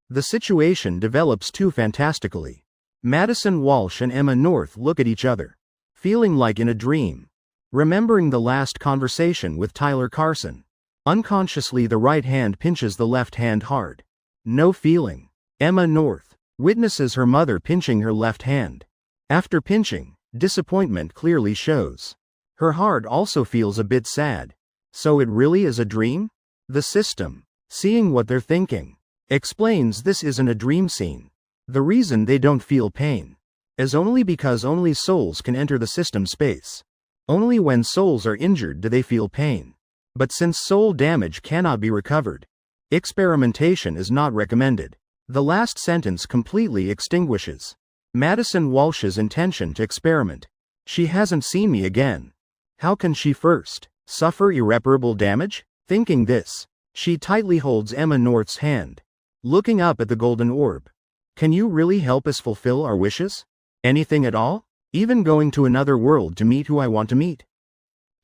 [SPEAKER 1] The situation develops too fantastically. Madison Walsh and Emma North look at each other, feeling like in a dream. Remembering the last conversation with Tyler Carson. Unconsciously the right hand pinches the left hand hard. No feeling. Emma North witnesses her mother pinching her left hand. After pinching, disappointment clearly shows. Her heart also feels a bit sad. So it really is a dream? The system, seeing what they're thinking, explains this isn't a dream scene. The reason they don't feel pain is only because only souls can enter the system space. Only when souls are injured do they feel pain. But since soul damage cannot be recovered, experimentation is not recommended. The last sentence completely extinguishes Madison Walsh's intention to experiment. She hasn't seen me again. How can she first suffer irreparable damage? Thinking this, she tightly holds Emma North's hand, looking up at the golden orb. Can you really help us fulfill our wishes? Anything at all? Even going to another world to meet who I want to meet?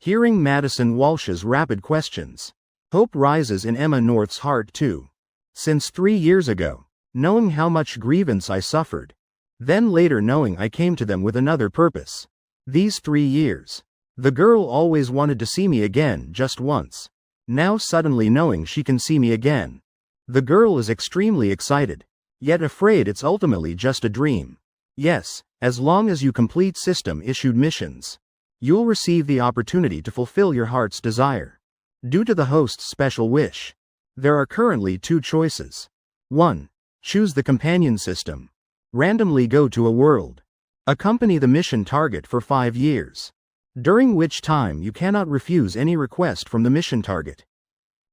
[SPEAKER 1] Hearing Madison Walsh's rapid questions, hope rises in Emma North's heart too. Since 3 years ago, knowing how much grievance I suffered, then later knowing I came to them with another purpose. These 3 years, the girl always wanted to see me again just once. Now suddenly knowing she can see me again, the girl is extremely excited, yet afraid it's ultimately just a dream. Yes, as long as you complete system-issued missions, you'll receive the opportunity to fulfill your heart's desire. Due to the host's special wish, there are currently 2 choices. 1. Choose the companion system. Randomly go to a world. Accompany the mission target for 5 years, during which time you cannot refuse any request from the mission target.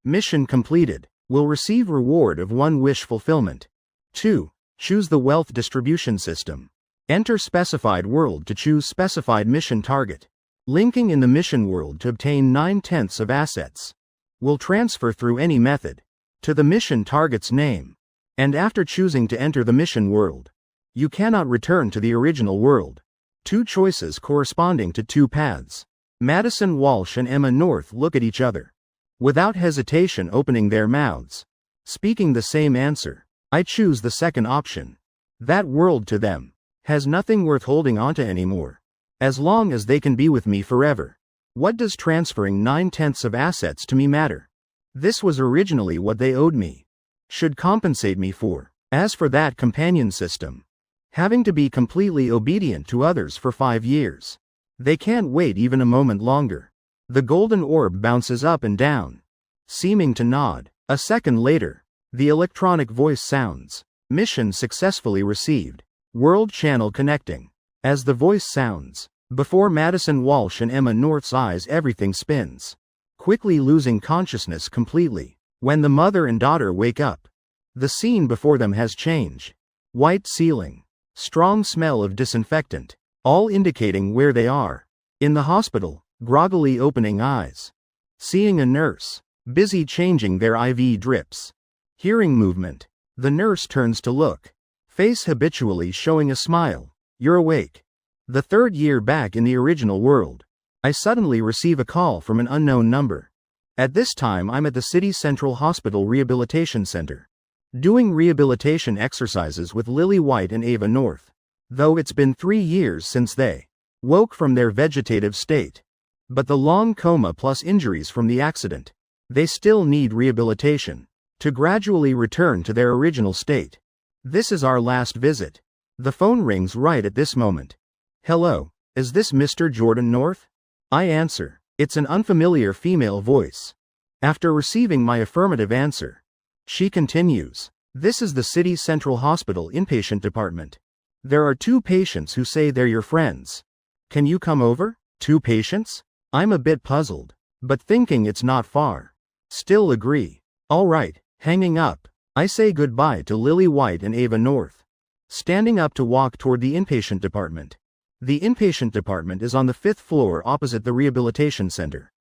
[SPEAKER 1] Mission completed. Will receive reward of 1 wish fulfillment. 2. Choose the wealth distribution system. Enter specified world to choose specified mission target. Linking in the mission world to obtain 9/10 of assets. Will transfer through any method to the mission target's name. And after choosing to enter the mission world, you cannot return to the original world. 2 choices corresponding to 2 paths. Madison Walsh and Emma North look at each other, without hesitation opening their mouths, speaking the same answer. I choose the second option. That world to them has nothing worth holding onto anymore. As long as they can be with me forever. What does transferring 9/10 of assets to me matter? This was originally what they owed me. Should compensate me for. As for that companion system, having to be completely obedient to others for 5 years. They can't wait even a moment longer. The golden orb bounces up and down, seeming to nod. A second later, the electronic voice sounds. Mission successfully received. World channel connecting. As the voice sounds, before Madison Walsh and Emma North's eyes everything spins, quickly losing consciousness completely. When the mother and daughter wake up, the scene before them has changed. White ceiling, strong smell of disinfectant, all indicating where they are. In the hospital, groggily opening eyes. Seeing a nurse, busy changing their IV drips. Hearing movement. The nurse turns to look. Face habitually showing a smile. You're awake. The third year back in the original world. I suddenly receive a call from an unknown number. At this time I'm at the City Central Hospital Rehabilitation Center, doing rehabilitation exercises with Lily White and Ava North. Though it's been 3 years since they woke from their vegetative state. But the long coma plus injuries from the accident, they still need rehabilitation to gradually return to their original state. This is our last visit. The phone rings right at this moment. Hello, is this Mr. Jordan North? I answer. It's an unfamiliar female voice. After receiving my affirmative answer, she continues. This is the City Central Hospital inpatient department. There are 2 patients who say they're your friends. Can you come over? 2 patients? I'm a bit puzzled, but thinking it's not far. Still agree. All right, hanging up. I say goodbye to Lily White and Ava North, standing up to walk toward the inpatient department. The inpatient department is on the 5th floor opposite the rehabilitation center.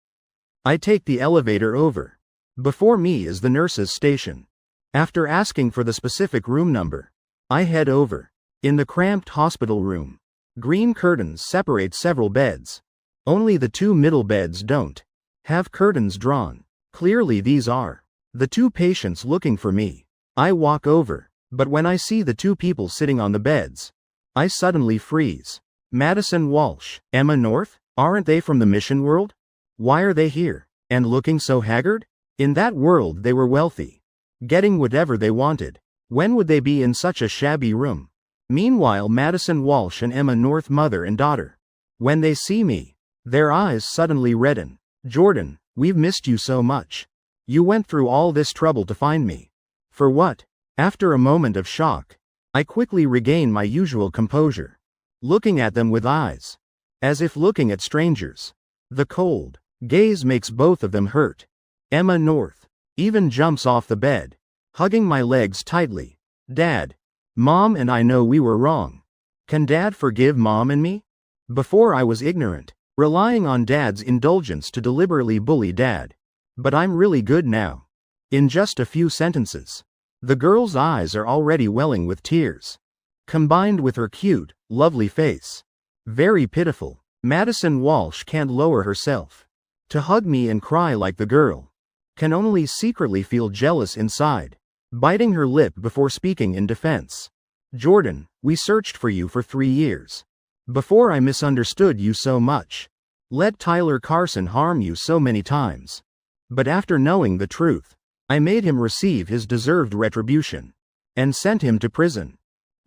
[SPEAKER 1] I take the elevator over. Before me is the nurse's station. After asking for the specific room number, I head over. In the cramped hospital room, green curtains separate several beds. Only the 2 middle beds don't have curtains drawn. Clearly these are the 2 patients looking for me. I walk over, but when I see the 2 people sitting on the beds, I suddenly freeze. Madison Walsh, Emma North? Aren't they from the mission world? Why are they here, and looking so haggard? In that world they were wealthy, getting whatever they wanted. When would they be in such a shabby room? Meanwhile Madison Walsh and Emma North, mother and daughter. When they see me, their eyes suddenly redden. Jordan, we've missed you so much. You went through all this trouble to find me. For what? After a moment of shock, I quickly regain my usual composure, looking at them with eyes, as if looking at strangers. The cold gaze makes both of them hurt. Emma North even jumps off the bed, hugging my legs tightly. Dad, Mom and I know we were wrong. Can Dad forgive Mom and me? Before I was ignorant, relying on Dad's indulgence to deliberately bully Dad. But I'm really good now. In just a few sentences, the girl's eyes are already welling with tears, combined with her cute, lovely face. Very pitiful. Madison Walsh can't lower herself to hug me and cry like the girl. Can only secretly feel jealous inside, biting her lip before speaking in defense. Jordan, we searched for you for 3 years. Before I misunderstood you so much. Let Tyler Carson harm you so many times. But after knowing the truth, I made him receive his deserved retribution and sent him to prison.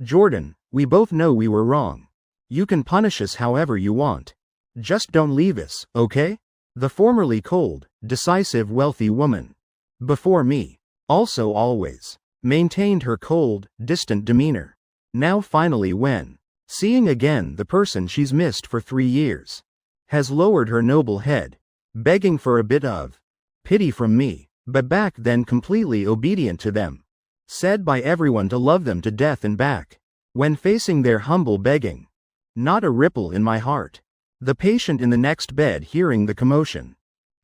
[SPEAKER 1] Jordan, we both know we were wrong. You can punish us however you want. Just don't leave us, okay? The formerly cold, decisive wealthy woman, before me, also always maintained her cold, distant demeanor. Now finally when, seeing again the person she's missed for 3 years, has lowered her noble head, begging for a bit of pity from me, but back then completely obedient to them, said by everyone to love them to death and back. When facing their humble begging, not a ripple in my heart. The patient in the next bed, hearing the commotion,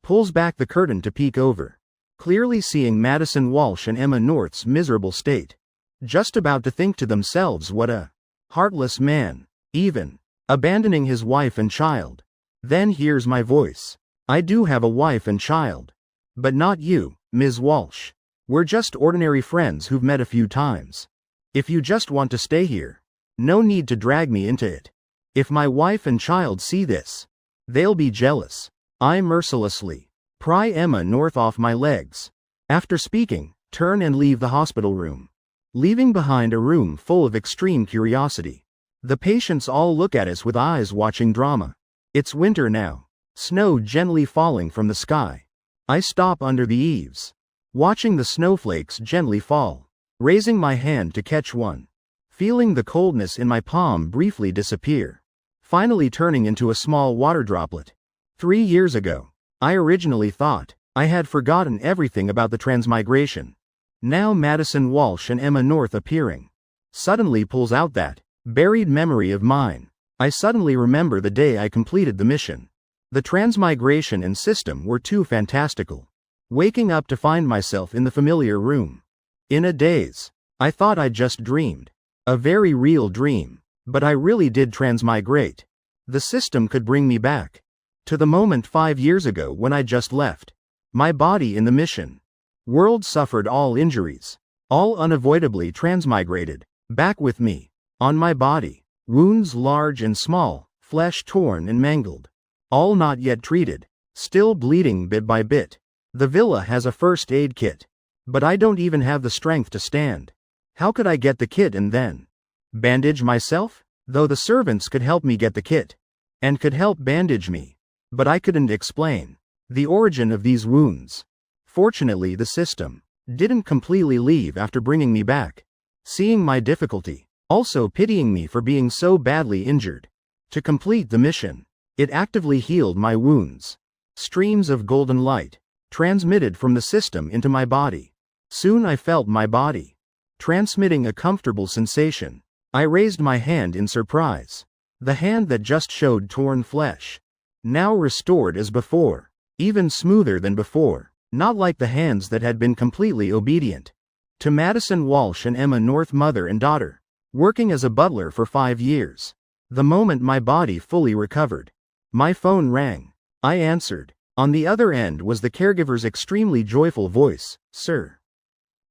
[SPEAKER 1] pulls back the curtain to peek over, clearly seeing Madison Walsh and Emma North's miserable state. Just about to think to themselves, what a heartless man, even abandoning his wife and child. Then hears my voice. I do have a wife and child. But not you, Ms. Walsh. We're just ordinary friends who've met a few times. If you just want to stay here, no need to drag me into it. If my wife and child see this, they'll be jealous. I mercilessly pry Emma North off my legs. After speaking, turn and leave the hospital room, leaving behind a room full of extreme curiosity. The patients all look at us with eyes watching drama. It's winter now, snow gently falling from the sky. I stop under the eaves, watching the snowflakes gently fall, raising my hand to catch one, feeling the coldness in my palm briefly disappear, finally turning into a small water droplet. 3 years ago, I originally thought I had forgotten everything about the transmigration. Now Madison Walsh and Emma North appearing suddenly pulls out that buried memory of mine. I suddenly remember the day I completed the mission. The transmigration and system were too fantastical. Waking up to find myself in the familiar room. In a daze, I thought I'd just dreamed. A very real dream. But I really did transmigrate. The system could bring me back to the moment 5 years ago when I just left my body in the mission world, suffered all injuries, all unavoidably transmigrated back with me, on my body, wounds large and small, flesh torn and mangled, all not yet treated, still bleeding bit by bit. The villa has a first aid kit, but I don't even have the strength to stand. How could I get the kit and then bandage myself? Though the servants could help me get the kit, and could help bandage me, but I couldn't explain the origin of these wounds. Fortunately, the system didn't completely leave after bringing me back, seeing my difficulty, also pitying me for being so badly injured. To complete the mission, it actively healed my wounds. Streams of golden light transmitted from the system into my body. Soon I felt my body transmitting a comfortable sensation. I raised my hand in surprise. The hand that just showed torn flesh, now restored as before, even smoother than before, not like the hands that had been completely obedient to Madison Walsh and Emma North, mother and daughter, working as a butler for 5 years. The moment my body fully recovered, my phone rang. I answered. On the other end was the caregiver's extremely joyful voice. "Sir,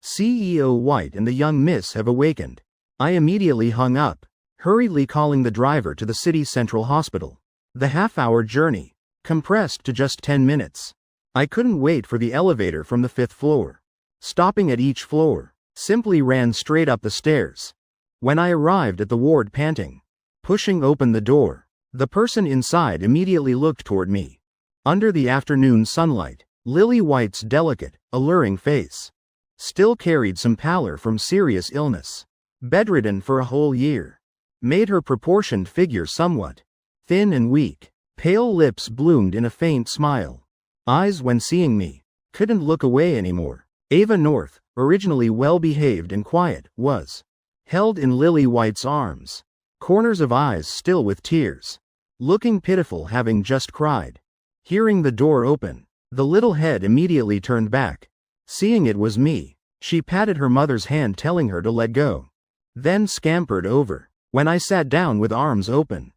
[SPEAKER 1] CEO White and the young miss have awakened." I immediately hung up, hurriedly calling the driver to the city central hospital. The half-hour journey compressed to just 10 minutes. I couldn't wait for the elevator from the 5th floor. Stopping at each floor, simply ran straight up the stairs. When I arrived at the ward, panting, pushing open the door, the person inside immediately looked toward me. Under the afternoon sunlight, Lily White's delicate, alluring face still carried some pallor from serious illness. Bedridden for a whole year, made her proportioned figure somewhat thin and weak. Pale lips bloomed in a faint smile. Eyes, when seeing me, couldn't look away anymore. Ava North, originally well-behaved and quiet, was held in Lily White's arms, corners of eyes still with tears, looking pitiful, having just cried. Hearing the door open, the little head immediately turned back. Seeing it was me, she patted her mother's hand, telling her to let go, then scampered over. When I sat down with arms open,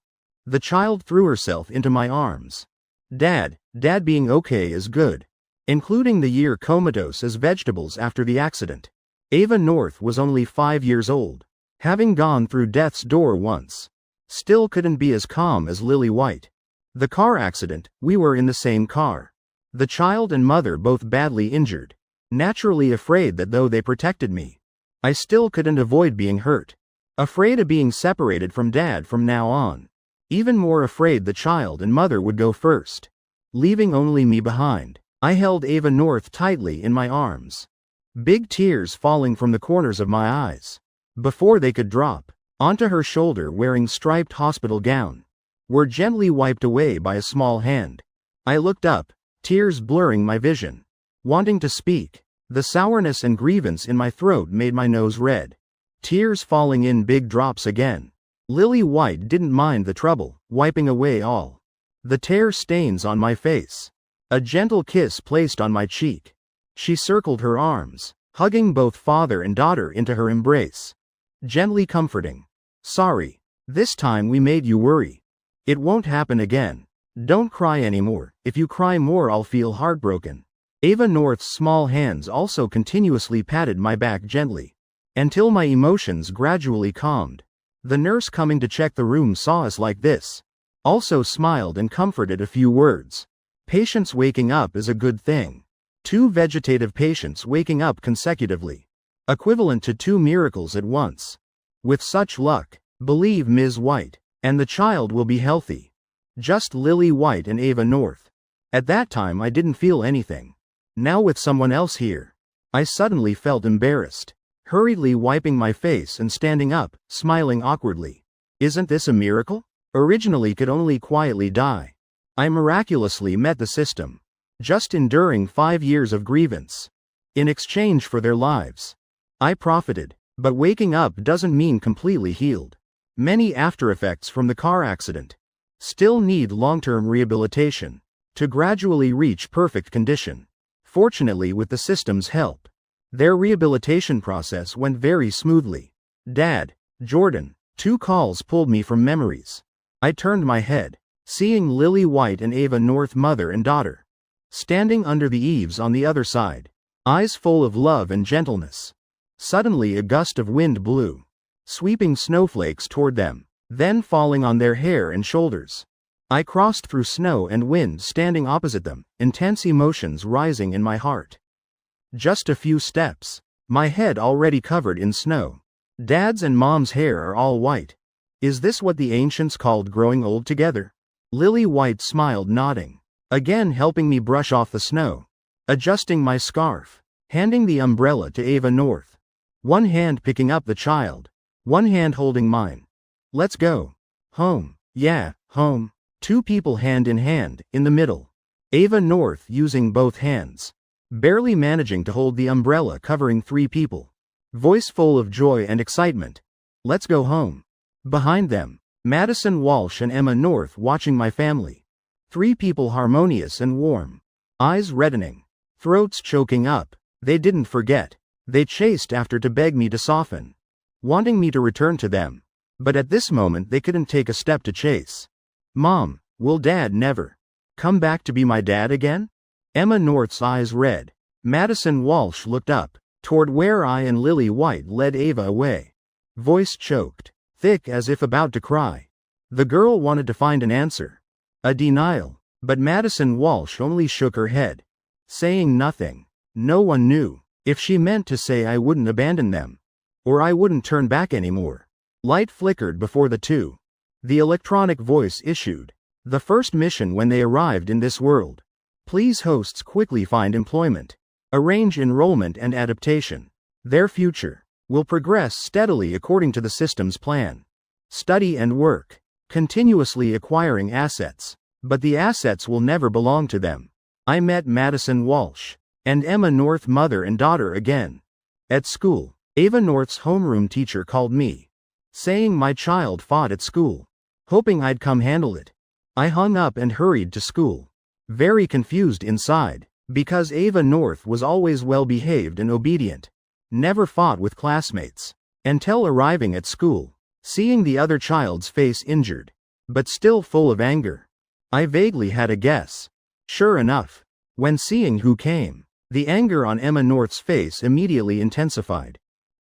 [SPEAKER 1] the child threw herself into my arms. Dad being okay is good, including the year comatose as vegetables after the accident. Ava North was only 5 years old, having gone through death's door once. Still couldn't be as calm as Lily White. The car accident, we were in the same car. The child and mother both badly injured. Naturally afraid that though they protected me, I still couldn't avoid being hurt. Afraid of being separated from Dad from now on. Even more afraid the child and mother would go first, leaving only me behind. I held Ava North tightly in my arms, big tears falling from the corners of my eyes. Before they could drop onto her shoulder, wearing striped hospital gown, were gently wiped away by a small hand. I looked up, tears blurring my vision. Wanting to speak, the sourness and grievance in my throat made my nose red. Tears falling in big drops again. Lily White didn't mind the trouble, wiping away all the tear stains on my face. A gentle kiss placed on my cheek. She circled her arms, hugging both father and daughter into her embrace, gently comforting. "Sorry. This time we made you worry. It won't happen again. Don't cry anymore. If you cry more, I'll feel heartbroken." Ava North's small hands also continuously patted my back gently, until my emotions gradually calmed. The nurse coming to check the room saw us like this, also smiled and comforted a few words. Patients waking up is a good thing. 2 vegetative patients waking up consecutively, equivalent to 2 miracles at once. With such luck, believe Ms. White, and the child will be healthy. Just Lily White and Ava North. At that time I didn't feel anything. Now with someone else here, I suddenly felt embarrassed. Hurriedly wiping my face and standing up, smiling awkwardly. Isn't this a miracle? Originally could only quietly die. I miraculously met the system. Just enduring 5 years of grievance. In exchange for their lives. I profited, but waking up doesn't mean completely healed. Many aftereffects from the car accident still need long-term rehabilitation to gradually reach perfect condition. Fortunately, with the system's help, their rehabilitation process went very smoothly. Dad, Jordan, 2 calls pulled me from memories. I turned my head, seeing Lily White and Ava North, mother and daughter, standing under the eaves on the other side, eyes full of love and gentleness. Suddenly a gust of wind blew, sweeping snowflakes toward them, then falling on their hair and shoulders. I crossed through snow and wind standing opposite them, intense emotions rising in my heart. Just a few steps, my head already covered in snow. Dad's and Mom's hair are all white. Is this what the ancients called growing old together? Lily White smiled, nodding, again helping me brush off the snow, adjusting my scarf, handing the umbrella to Ava North. One hand picking up the child, one hand holding mine. Let's go. Home. Yeah, home. 2 people hand in hand, in the middle. Ava North using both hands, barely managing to hold the umbrella covering 3 people. Voice full of joy and excitement. Let's go home. Behind them, Madison Walsh and Emma North watching my family. 3 people harmonious and warm. Eyes reddening. Throats choking up. They didn't forget. They chased after to beg me to soften, wanting me to return to them. But at this moment they couldn't take a step to chase. Mom, will Dad never come back to be my dad again? Emma North's eyes red. Madison Walsh looked up, toward where I and Lily White led Ava away. Voice choked, thick as if about to cry. The girl wanted to find an answer. A denial. But Madison Walsh only shook her head, saying nothing. No one knew if she meant to say I wouldn't abandon them, or I wouldn't turn back anymore. Light flickered before the 2. The electronic voice issued. The first mission when they arrived in this world. Please hosts quickly find employment. Arrange enrollment and adaptation. Their future will progress steadily according to the system's plan. Study and work. Continuously acquiring assets. But the assets will never belong to them. I met Madison Walsh and Emma North, mother and daughter, again. At school, Ava North's homeroom teacher called me, saying my child fought at school, hoping I'd come handle it. I hung up and hurried to school, very confused inside, because Ava North was always well behaved and obedient, never fought with classmates, until arriving at school, seeing the other child's face injured, but still full of anger. I vaguely had a guess. Sure enough, when seeing who came, the anger on Emma North's face immediately intensified.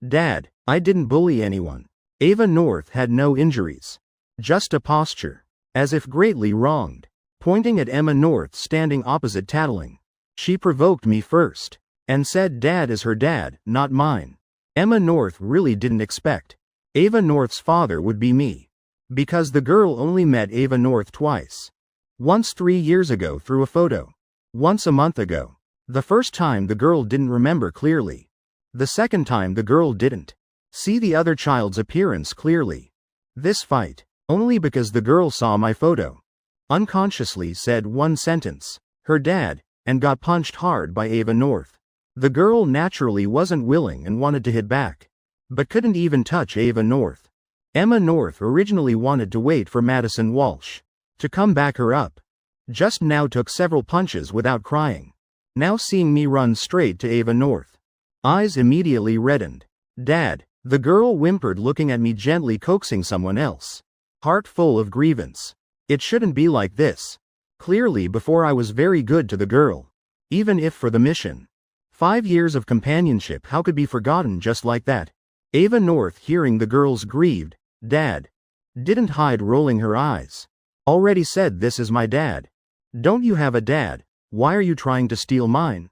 [SPEAKER 1] Dad, I didn't bully anyone. Ava North had no injuries. Just a posture. As if greatly wronged. Pointing at Emma North standing opposite, tattling. She provoked me first, and said Dad is her dad, not mine. Emma North really didn't expect Ava North's father would be me, because the girl only met Ava North twice. Once 3 years ago through a photo. Once a month ago. The first time the girl didn't remember clearly. The second time the girl didn't see the other child's appearance clearly. This fight, only because the girl saw my photo, unconsciously said one sentence, her dad, and got punched hard by Ava North. The girl naturally wasn't willing and wanted to hit back, but couldn't even touch Ava North. Emma North originally wanted to wait for Madison Walsh to come back her up. Just now took several punches without crying. Now seeing me run straight to Ava North. Eyes immediately reddened. Dad, the girl whimpered, looking at me gently, coaxing someone else. Heart full of grievance. It shouldn't be like this. Clearly before I was very good to the girl. even if for the mission. 5 years of companionship, how could be forgotten just like that? Ava North, hearing the girl's grieved, "Dad," didn't hide, rolling her eyes. "Already said this is my dad. Don't you have a dad? Why are you trying to steal mine?"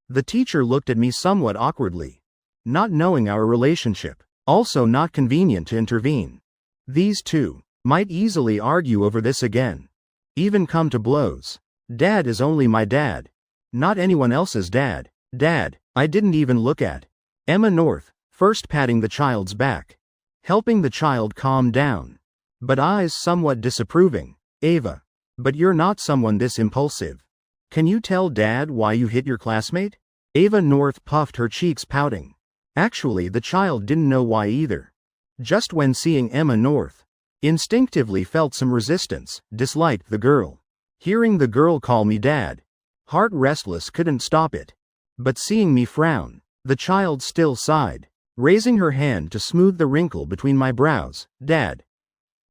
[SPEAKER 1] The teacher looked at me somewhat awkwardly. Not knowing our relationship, also not convenient to intervene. These two might easily argue over this again. Even come to blows. Dad is only my dad. Not anyone else's dad. Dad, I didn't even look at. Emma North, first patting the child's back, helping the child calm down, but eyes somewhat disapproving. "Ava, but you're not someone this impulsive. Can you tell Dad why you hit your classmate?" Ava North puffed her cheeks, pouting. Actually, the child didn't know why either. Just when seeing Emma North, instinctively felt some resistance, disliked the girl. Hearing the girl call me dad, heart restless, couldn't stop it. But seeing me frown, the child still sighed, raising her hand to smooth the wrinkle between my brows. "Dad,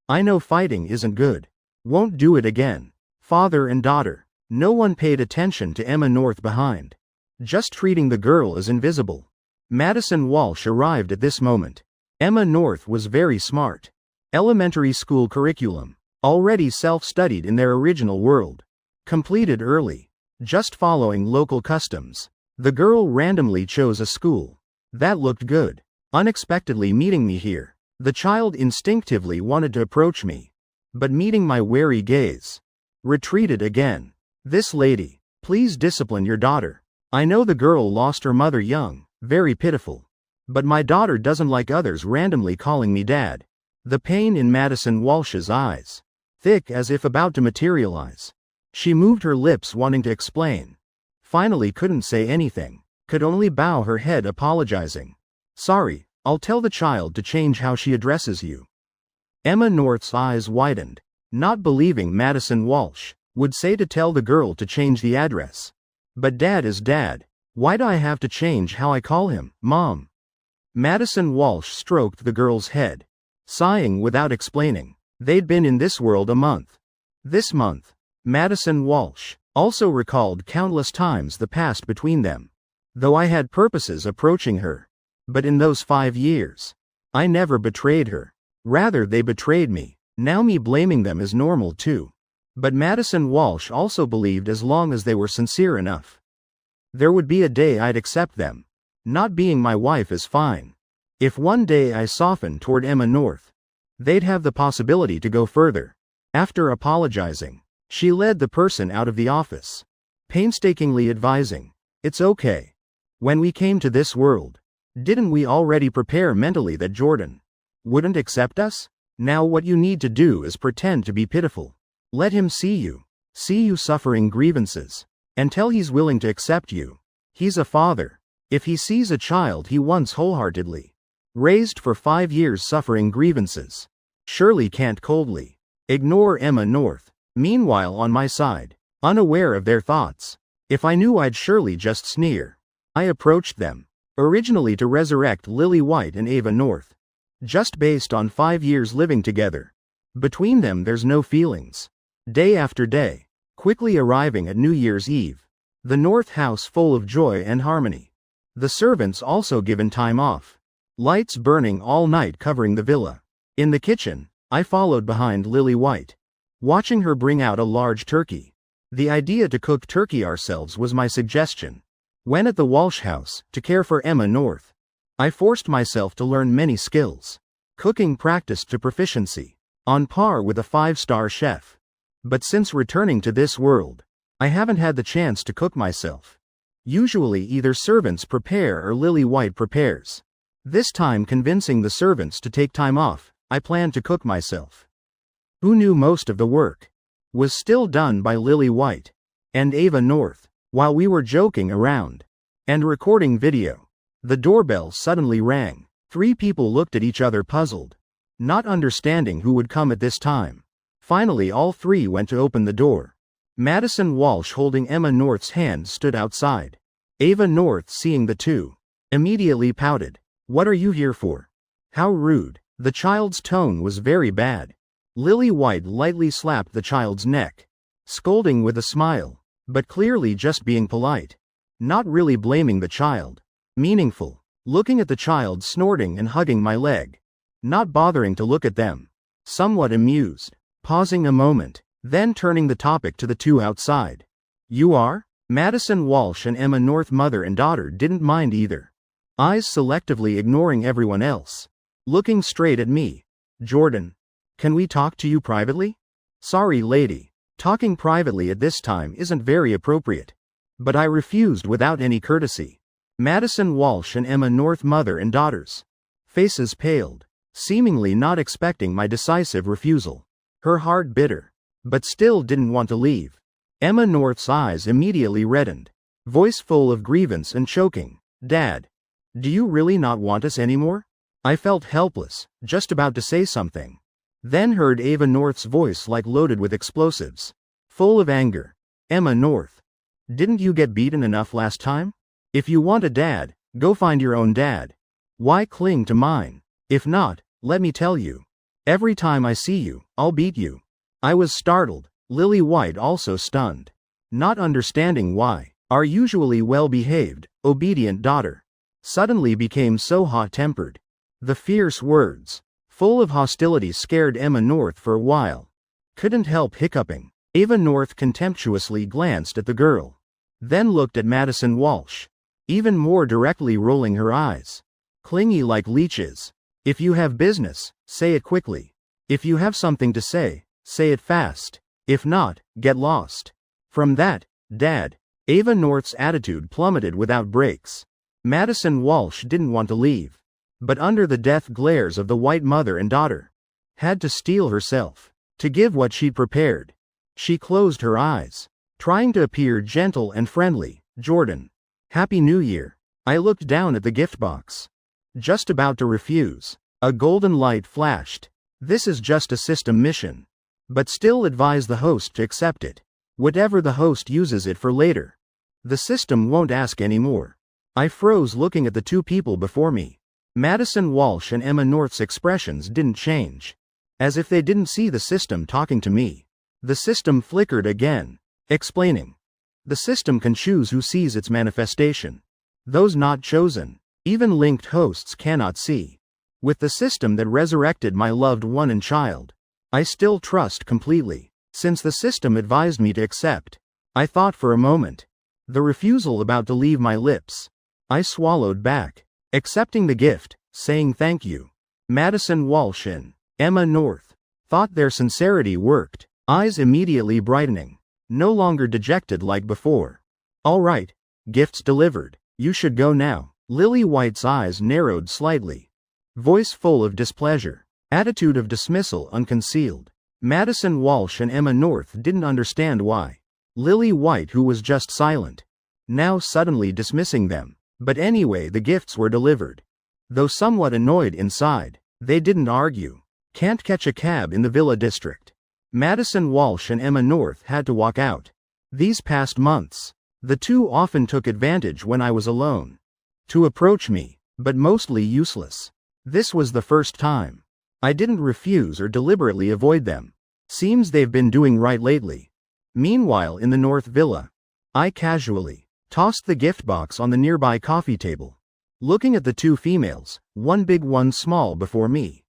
[SPEAKER 1] I know fighting isn't good. Won't do it again." Father and daughter. No one paid attention to Emma North behind, just treating the girl as invisible. Madison Walsh arrived at this moment. Emma North was very smart. Elementary school curriculum, already self-studied in their original world. Completed early, just following local customs. The girl randomly chose a school that looked good. Unexpectedly meeting me here, the child instinctively wanted to approach me, but meeting my wary gaze, retreated again. "This lady, please discipline your daughter. I know the girl lost her mother young, very pitiful. But my daughter doesn't like others randomly calling me dad." The pain in Madison Walsh's eyes, thick as if about to materialize. She moved her lips, wanting to explain. Finally couldn't say anything, could only bow her head, apologizing. "Sorry, I'll tell the child to change how she addresses you." Emma North's eyes widened, not believing Madison Walsh would say to tell the girl to change the address. "But Dad is Dad. Why do I have to change how I call him, Mom?" Madison Walsh stroked the girl's head, sighing without explaining. They'd been in this world a month. This month, Madison Walsh also recalled countless times the past between them. "Though I had purposes approaching her. But in those 5 years, I never betrayed her. Rather, they betrayed me. Now me blaming them is normal too." But Madison Walsh also believed as long as they were sincere enough, there would be a day I'd accept them. Not being my wife is fine. If one day I softened toward Emma North, they'd have the possibility to go further. After apologizing, she led the person out of the office, painstakingly advising, "It's okay. When we came to this world, didn't we already prepare mentally that Jordan wouldn't accept us? Now what you need to do is pretend to be pitiful. Let him see you suffering grievances, until he's willing to accept you. He's a father. If he sees a child he once wholeheartedly raised for 5 years suffering grievances, surely can't coldly ignore Emma North." Meanwhile, on my side, unaware of their thoughts, if I knew I'd surely just sneer. I approached them, originally to resurrect Lily White and Ava North, just based on 5 years living together. Between them there's no feelings. Day after day, quickly arriving at New Year's Eve, the North house full of joy and harmony. The servants also given time off. Lights burning all night covering the villa. In the kitchen, I followed behind Lily White, watching her bring out a large turkey. The idea to cook turkey ourselves was my suggestion. When at the Walsh house, to care for Emma North, I forced myself to learn many skills. Cooking practiced to proficiency, on par with a 5-star chef. But since returning to this world, I haven't had the chance to cook myself. Usually either servants prepare or Lily White prepares. This time, convincing the servants to take time off, I planned to cook myself. Who knew most of the work was still done by Lily White and Ava North. While we were joking around and recording video, the doorbell suddenly rang. 3 people looked at each other, puzzled, not understanding who would come at this time. Finally all 3 went to open the door. Madison Walsh, holding Emma North's hand, stood outside. Ava North, seeing the 2, immediately pouted. "What are you here for? How rude." The child's tone was very bad. Lily White lightly slapped the child's neck, scolding with a smile. But clearly just being polite. Not really blaming the child. Meaningful. Looking at the child snorting and hugging my leg. Not bothering to look at them. Somewhat amused. Pausing a moment. Then turning the topic to the two outside. You are? Madison Walsh and Emma North, mother and daughter, didn't mind either. Eyes selectively ignoring everyone else. Looking straight at me. Jordan. Can we talk to you privately? Sorry, lady. Talking privately at this time isn't very appropriate. But I refused without any courtesy. Madison Walsh and Emma North, mother and daughters. Faces paled. Seemingly not expecting my decisive refusal. Her heart bitter. But still didn't want to leave. Emma North's eyes immediately reddened. Voice full of grievance and choking. Dad. Do you really not want us anymore? I felt helpless, just about to say something. Then heard Ava North's voice like loaded with explosives. Full of anger. Emma North. Didn't you get beaten enough last time? If you want a dad, go find your own dad. Why cling to mine? If not, let me tell you. Every time I see you, I'll beat you. I was startled, Lily White also stunned. Not understanding why our usually well-behaved, obedient daughter suddenly became so hot-tempered. The fierce words, full of hostility, scared Emma North for a while. Couldn't help hiccuping. Ava North contemptuously glanced at the girl. Then looked at Madison Walsh. Even more directly, rolling her eyes. Clingy like leeches. If you have business, say it quickly. If you have something to say it fast. If not, get lost. From that, Dad. Ava North's attitude plummeted without breaks. Madison Walsh didn't want to leave. But under the death glares of the white mother and daughter, had to steel herself to give what she'd prepared. She closed her eyes, trying to appear gentle and friendly. Jordan. Happy New Year. I looked down at the gift box. Just about to refuse. A golden light flashed. This is just a system mission. But still advise the host to accept it. Whatever the host uses it for later. The system won't ask anymore. I froze, looking at the two people before me. Madison Walsh and Emma North's expressions didn't change. As if they didn't see the system talking to me. The system flickered again, explaining. The system can choose who sees its manifestation. Those not chosen, even linked hosts, cannot see. With the system that resurrected my loved one and child, I still trust completely. Since the system advised me to accept, I thought for a moment. The refusal about to leave my lips. I swallowed back, accepting the gift, saying thank you. Madison Walsh and Emma North thought their sincerity worked, eyes immediately brightening, no longer dejected like before. All right, gifts delivered, you should go now. Lily White's eyes narrowed slightly. Voice full of displeasure, attitude of dismissal unconcealed. Madison Walsh and Emma North didn't understand why. Lily White, who was just silent, now suddenly dismissing them. But anyway, the gifts were delivered. Though somewhat annoyed inside, they didn't argue. Can't catch a cab in the Villa District. Madison Walsh and Emma North had to walk out. These past months, the two often took advantage when I was alone to approach me, but mostly useless. This was the first time. I didn't refuse or deliberately avoid them. Seems they've been doing right lately. Meanwhile, in the North Villa, I casually tossed the gift box on the nearby coffee table, looking at the two females, one big one small, before me.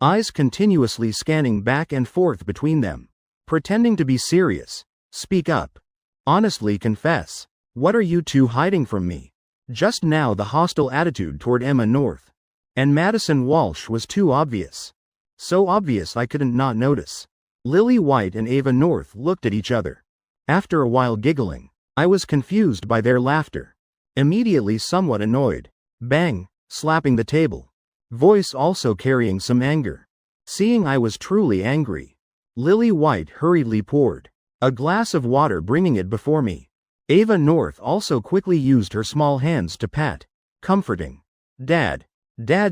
[SPEAKER 1] Eyes continuously scanning back and forth between them, pretending to be serious. Speak up. Honestly confess. What are you two hiding from me? Just now the hostile attitude toward Emma North and Madison Walsh was too obvious. So obvious I couldn't not notice. Lily White and Ava North looked at each other. After a while giggling, I was confused by their laughter. Immediately somewhat annoyed. Bang, slapping the table. Voice also carrying some anger. Seeing I was truly angry, Lily White hurriedly poured a glass of water, bringing it before me. Ava North also quickly used her small hands to pat, comforting. Dad,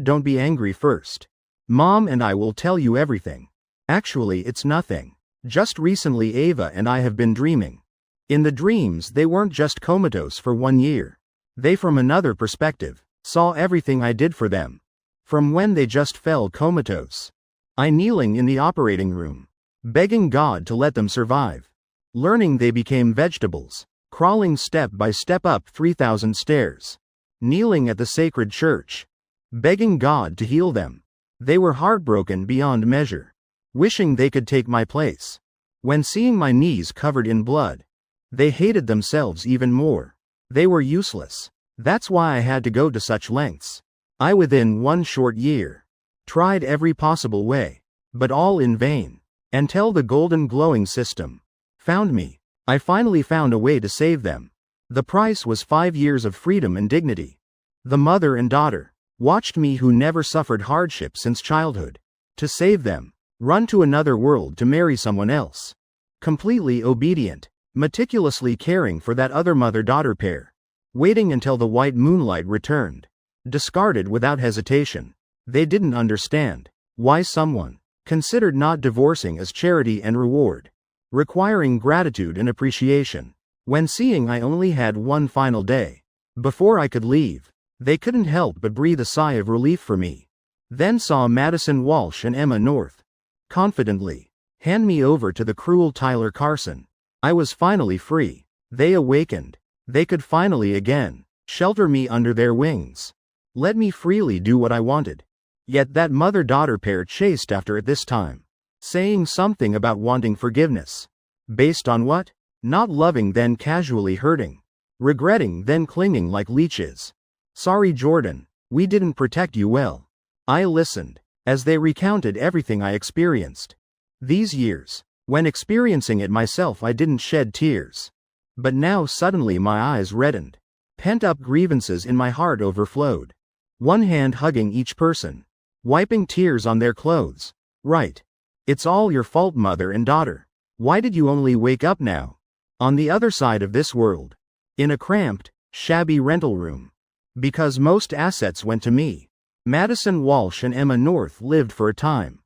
[SPEAKER 1] don't be angry first. Mom and I will tell you everything. Actually, it's nothing. Just recently Ava and I have been dreaming. In the dreams they weren't just comatose for 1 year. They, from another perspective, saw everything I did for them. From when they just fell comatose. I kneeling in the operating room, begging God to let them survive. Learning they became vegetables, crawling step by step up 3,000 stairs, kneeling at the sacred church, begging God to heal them. They were heartbroken beyond measure, wishing they could take my place. When seeing my knees covered in blood, they hated themselves even more. They were useless. That's why I had to go to such lengths. I, within 1 short year, tried every possible way, but all in vain. Until the golden glowing system found me. I finally found a way to save them. The price was 5 years of freedom and dignity. The mother and daughter watched me, who never suffered hardship since childhood, to save them, run to another world to marry someone else. Completely obedient, meticulously caring for that other mother-daughter pair, waiting until the white moonlight returned, discarded without hesitation. They didn't understand why someone considered not divorcing as charity and reward, requiring gratitude and appreciation. When seeing I only had one final day before I could leave, they couldn't help but breathe a sigh of relief for me. Then saw Madison Walsh and Emma North confidently hand me over to the cruel Tyler Carson. I was finally free. They awakened. They could finally again shelter me under their wings, let me freely do what I wanted. Yet that mother-daughter pair chased after it this time, saying something about wanting forgiveness. Based on what? Not loving, then casually hurting. Regretting, then clinging like leeches. Sorry, Jordan, we didn't protect you well. I listened as they recounted everything I experienced these years. When experiencing it myself, I didn't shed tears. But now suddenly my eyes reddened. Pent-up grievances in my heart overflowed. One hand hugging each person, wiping tears on their clothes. Right. It's all your fault, mother and daughter. Why did you only wake up now? On the other side of this world. In a cramped, shabby rental room. Because most assets went to me. Madison Walsh and Emma North lived for a time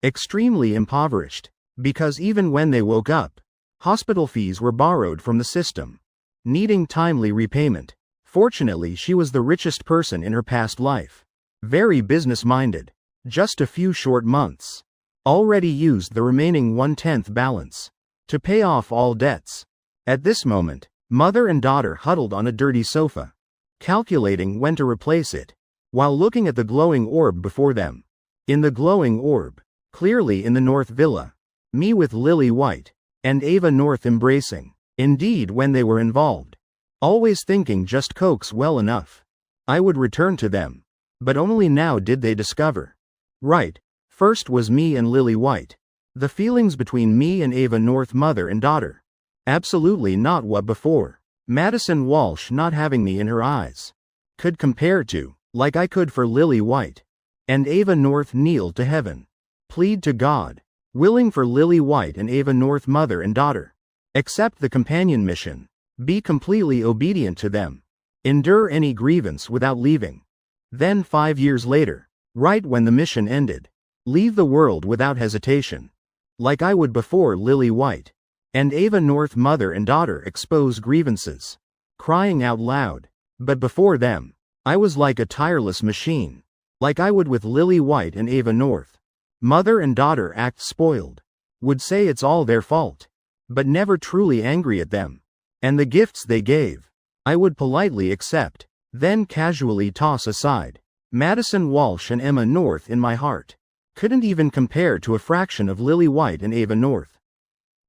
[SPEAKER 1] extremely impoverished, because even when they woke up, hospital fees were borrowed from the system, needing timely repayment. Fortunately, she was the richest person in her past life. Very business-minded. Just a few short months. Already used the remaining 1/10 balance to pay off all debts. At this moment, mother and daughter huddled on a dirty sofa, calculating when to replace it, while looking at the glowing orb before them. In the glowing orb, clearly in the North Villa, me with Lily White and Ava North embracing. Indeed, when they were involved, always thinking just coax well enough, I would return to them. But only now did they discover. Right. First was me and Lily White. The feelings between me and Ava North, mother and daughter. Absolutely not what before. Madison Walsh not having me in her eyes could compare to, like I could for Lily White. And Ava North kneel to heaven, plead to God, willing for Lily White and Ava North, mother and daughter. Accept the companion mission. Be completely obedient to them. Endure any grievance without leaving. Then 5 years later, right when the mission ended, leave the world without hesitation. Like I would before Lily White and Ava North, mother and daughter, expose grievances, crying out loud. But before them, I was like a tireless machine. Like I would with Lily White and Ava North. Mother and daughter act spoiled. Would say it's all their fault. But never truly angry at them. And the gifts they gave, I would politely accept, then casually toss aside. Madison Walsh and Emma North in my heart couldn't even compare to a fraction of Lily White and Ava North.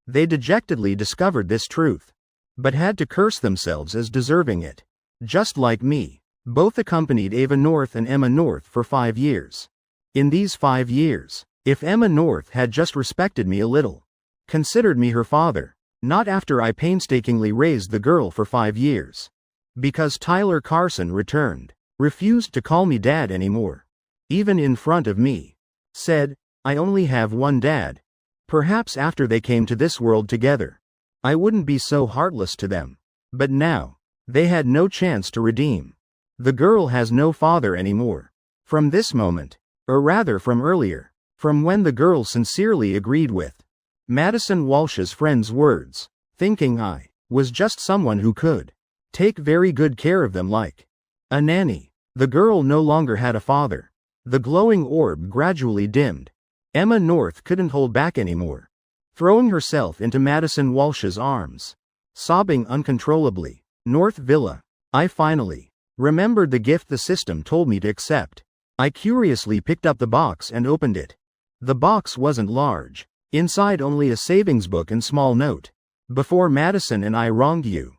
[SPEAKER 1] They dejectedly discovered this truth, but had to curse themselves as deserving it. Just like me, both accompanied Ava North and Emma North for 5 years. In these 5 years, if Emma North had just respected me a little, considered me her father, not after I painstakingly raised the girl for 5 years. Because Tyler Carson returned, refused to call me dad anymore, even in front of me. Said, I only have one dad. Perhaps after they came to this world together, I wouldn't be so heartless to them. But now, they had no chance to redeem. The girl has no father anymore. From this moment, or rather from earlier, from when the girl sincerely agreed with Madison Walsh's friend's words, thinking I was just someone who could take very good care of them like a nanny. The girl no longer had a father. The glowing orb gradually dimmed. Emma North couldn't hold back anymore. throwing herself into Madison Walsh's arms, sobbing uncontrollably. North Villa. I finally remembered the gift the system told me to accept. I curiously picked up the box and opened it. The box wasn't large. Inside only a savings book and small note. Before Madison and I wronged you.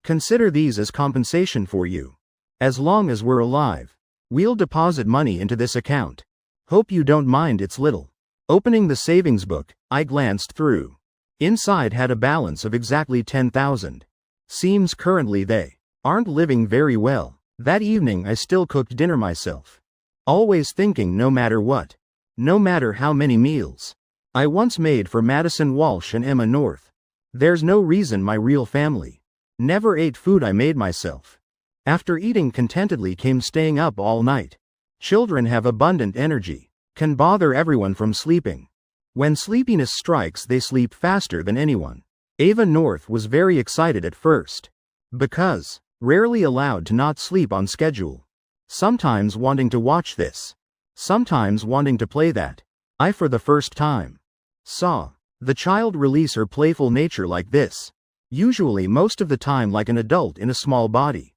[SPEAKER 1] Consider these as compensation for you. As long as we're alive, we'll deposit money into this account. Hope you don't mind it's little. Opening the savings book, I glanced through. Inside had a balance of exactly 10,000. Seems currently they aren't living very well. That evening I still cooked dinner myself. Always thinking no matter what, no matter how many meals I once made for Madison Walsh and Emma North, there's no reason my real family never ate food I made myself. After eating contentedly came staying up all night. Children have abundant energy, can bother everyone from sleeping. When sleepiness strikes they sleep faster than anyone. Ava North was very excited at first. Because, rarely allowed to not sleep on schedule. Sometimes wanting to watch this. Sometimes wanting to play that. I for the first time saw the child release her playful nature like this. Usually most of the time like an adult in a small body.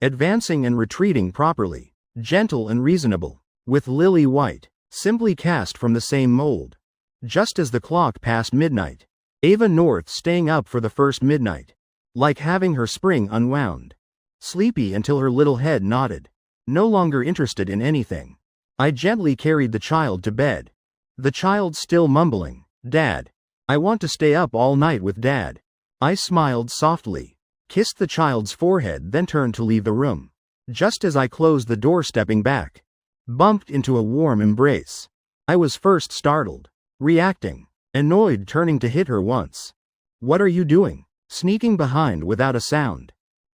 [SPEAKER 1] Advancing and retreating properly. Gentle and reasonable. With Lily White. Simply cast from the same mold. Just as the clock passed midnight. Ava North staying up for the first midnight. Like having her spring unwound. Sleepy until her little head nodded. No longer interested in anything. I gently carried the child to bed. The child still mumbling, "Dad. I want to stay up all night with Dad." I smiled softly, kissed the child's forehead then turned to leave the room. Just as I closed the door stepping back, bumped into a warm embrace. I was first startled, reacting, annoyed turning to hit her once. "What are you doing? Sneaking behind without a sound.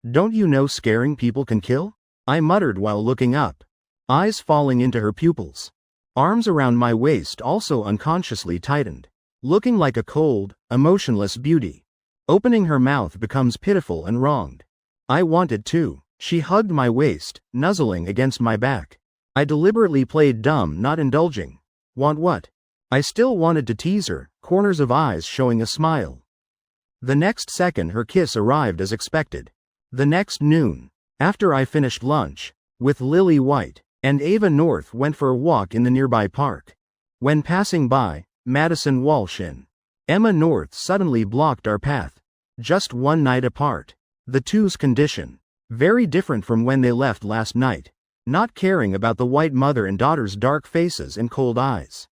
[SPEAKER 1] Don't you know scaring people can kill?" I muttered while looking up, eyes falling into her pupils. Arms around my waist also unconsciously tightened, looking like a cold, emotionless beauty. Opening her mouth becomes pitiful and wronged. I wanted to. She hugged my waist, nuzzling against my back. I deliberately played dumb, not indulging. Want what? I still wanted to tease her, corners of eyes showing a smile. The next second her kiss arrived as expected. The next noon, after I finished lunch, with Lily White and Ava North went for a walk in the nearby park. When passing by, Madison Walsh and Emma North suddenly blocked our path. Just one night apart. The two's condition, very different from when they left last night, not caring about the white mother and daughter's dark faces and cold eyes.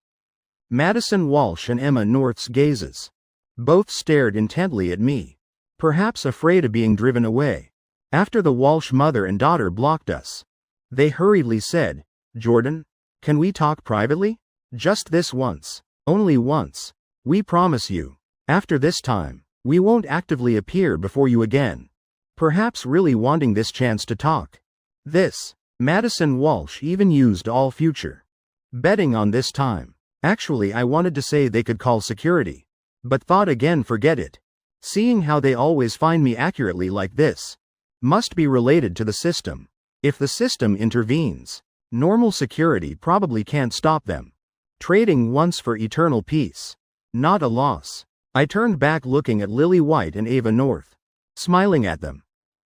[SPEAKER 1] Madison Walsh and Emma North's gazes. Both stared intently at me, perhaps afraid of being driven away. After the Walsh mother and daughter blocked us, they hurriedly said, "Jordan, can we talk privately? Just this once. Only once. We promise you. After this time, we won't actively appear before you again." Perhaps really wanting this chance to talk. This, Madison Walsh even used all future. Betting on this time. Actually I wanted to say they could call security. But thought again forget it. Seeing how they always find me accurately like this. Must be related to the system. If the system intervenes, normal security probably can't stop them. Trading once for eternal peace. Not a loss. I turned back looking at Lily White and Ava North. Smiling at them.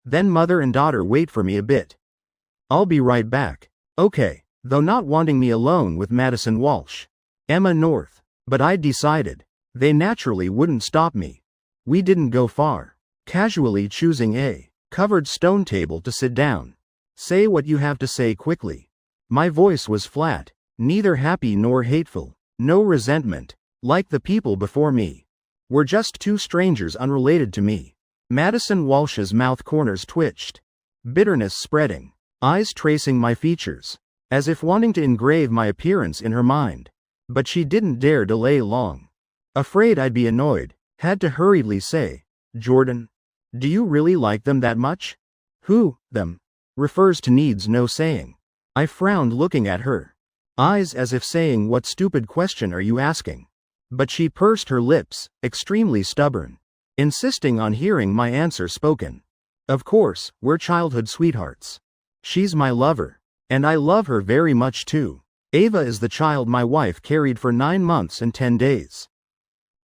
[SPEAKER 1] Then mother and daughter wait for me a bit. I'll be right back. Okay, though not wanting me alone with Madison Walsh. Emma North. But I'd decided. They naturally wouldn't stop me. We didn't go far. Casually choosing a covered stone table to sit down. Say what you have to say quickly. My voice was flat, neither happy nor hateful, no resentment, like the people before me. Were just two strangers unrelated to me. Madison Walsh's mouth corners twitched. Bitterness spreading. Eyes tracing my features. As if wanting to engrave my appearance in her mind. But she didn't dare delay long. Afraid I'd be annoyed, had to hurriedly say, "Jordan, do you really like them that much?" Who, them, refers to needs no saying. I frowned looking at her. Eyes as if saying what stupid question are you asking? But she pursed her lips, extremely stubborn. Insisting on hearing my answer spoken. Of course, we're childhood sweethearts. She's my lover. And I love her very much too. Ava is the child my wife carried for 9 months and 10 days.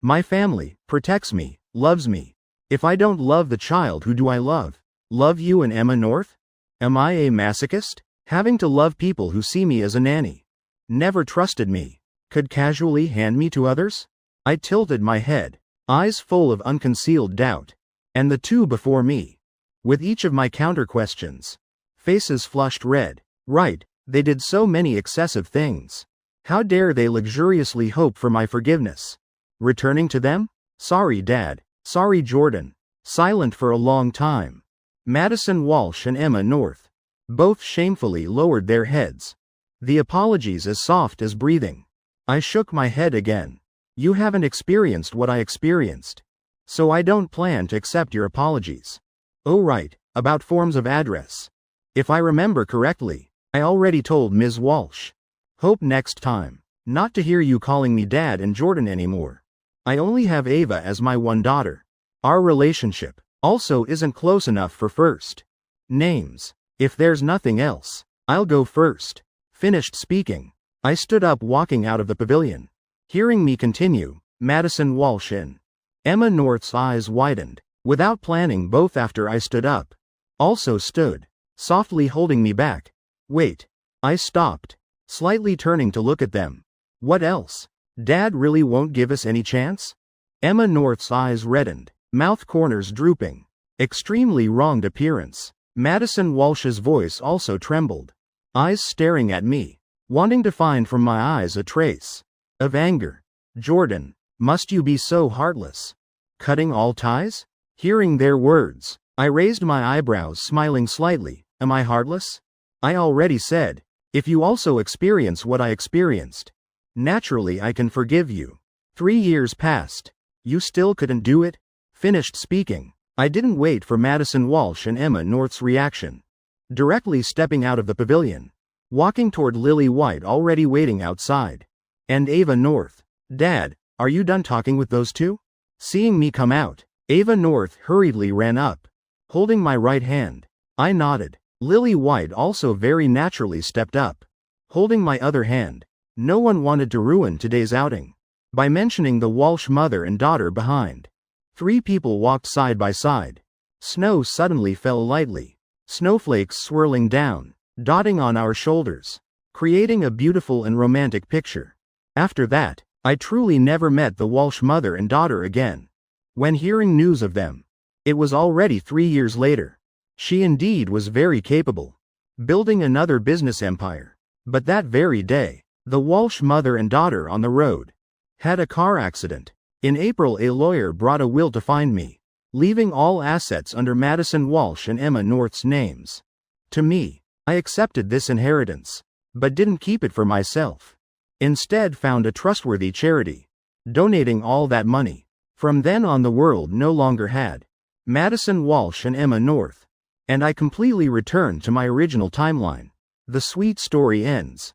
[SPEAKER 1] My family protects me, loves me. If I don't love the child, who do I love? Love you and Emma North? Am I a masochist? Having to love people who see me as a nanny. Never trusted me. Could casually hand me to others? I tilted my head, eyes full of unconcealed doubt. And the two before me. With each of my counter-questions. Faces flushed red. Right, they did so many excessive things. How dare they luxuriously hope for my forgiveness? Returning to them? Sorry, Dad. Sorry, Jordan. Silent for a long time. Madison Walsh and Emma North. Both shamefully lowered their heads. The apologies as soft as breathing. I shook my head again. You haven't experienced what I experienced. So I don't plan to accept your apologies. Oh right, about forms of address. If I remember correctly, I already told Ms. Walsh. Hope next time, not to hear you calling me Dad and Jordan anymore. I only have Ava as my one daughter. Our relationship also isn't close enough for first names. If there's nothing else, I'll go first. Finished speaking. I stood up, walking out of the pavilion. Hearing me continue, Madison Walsh and Emma North's eyes widened. Without planning, both after I stood up also stood, softly holding me back. Wait. I stopped, slightly turning to look at them. What else? Dad really won't give us any chance? Emma North's eyes reddened, mouth corners drooping. Extremely wronged appearance. Madison Walsh's voice also trembled. Eyes staring at me, wanting to find from my eyes a trace of anger. Jordan, must you be so heartless? Cutting all ties? Hearing their words, I raised my eyebrows, smiling slightly. Am I heartless? I already said, if you also experience what I experienced, naturally I can forgive you. 3 years passed. You still couldn't do it? Finished speaking. I didn't wait for Madison Walsh and Emma North's reaction. Directly stepping out of the pavilion, walking toward Lily White already waiting outside. And Ava North. Dad, are you done talking with those two? Seeing me come out, Ava North hurriedly ran up, holding my right hand. I nodded. Lily White also very naturally stepped up, holding my other hand. No one wanted to ruin today's outing by mentioning the Walsh mother and daughter behind. 3 people walked side by side. Snow suddenly fell lightly, snowflakes swirling down, dotting on our shoulders, creating a beautiful and romantic picture. After that, I truly never met the Walsh mother and daughter again. When hearing news of them, it was already 3 years later. She indeed was very capable, building another business empire. But that very day, the Walsh mother and daughter on the road had a car accident. In April, a lawyer brought a will to find me, leaving all assets under Madison Walsh and Emma North's names. To me, I accepted this inheritance, but didn't keep it for myself. Instead, found a trustworthy charity, donating all that money. From then on, the world no longer had Madison Walsh and Emma North, and I completely returned to my original timeline. The sweet story ends.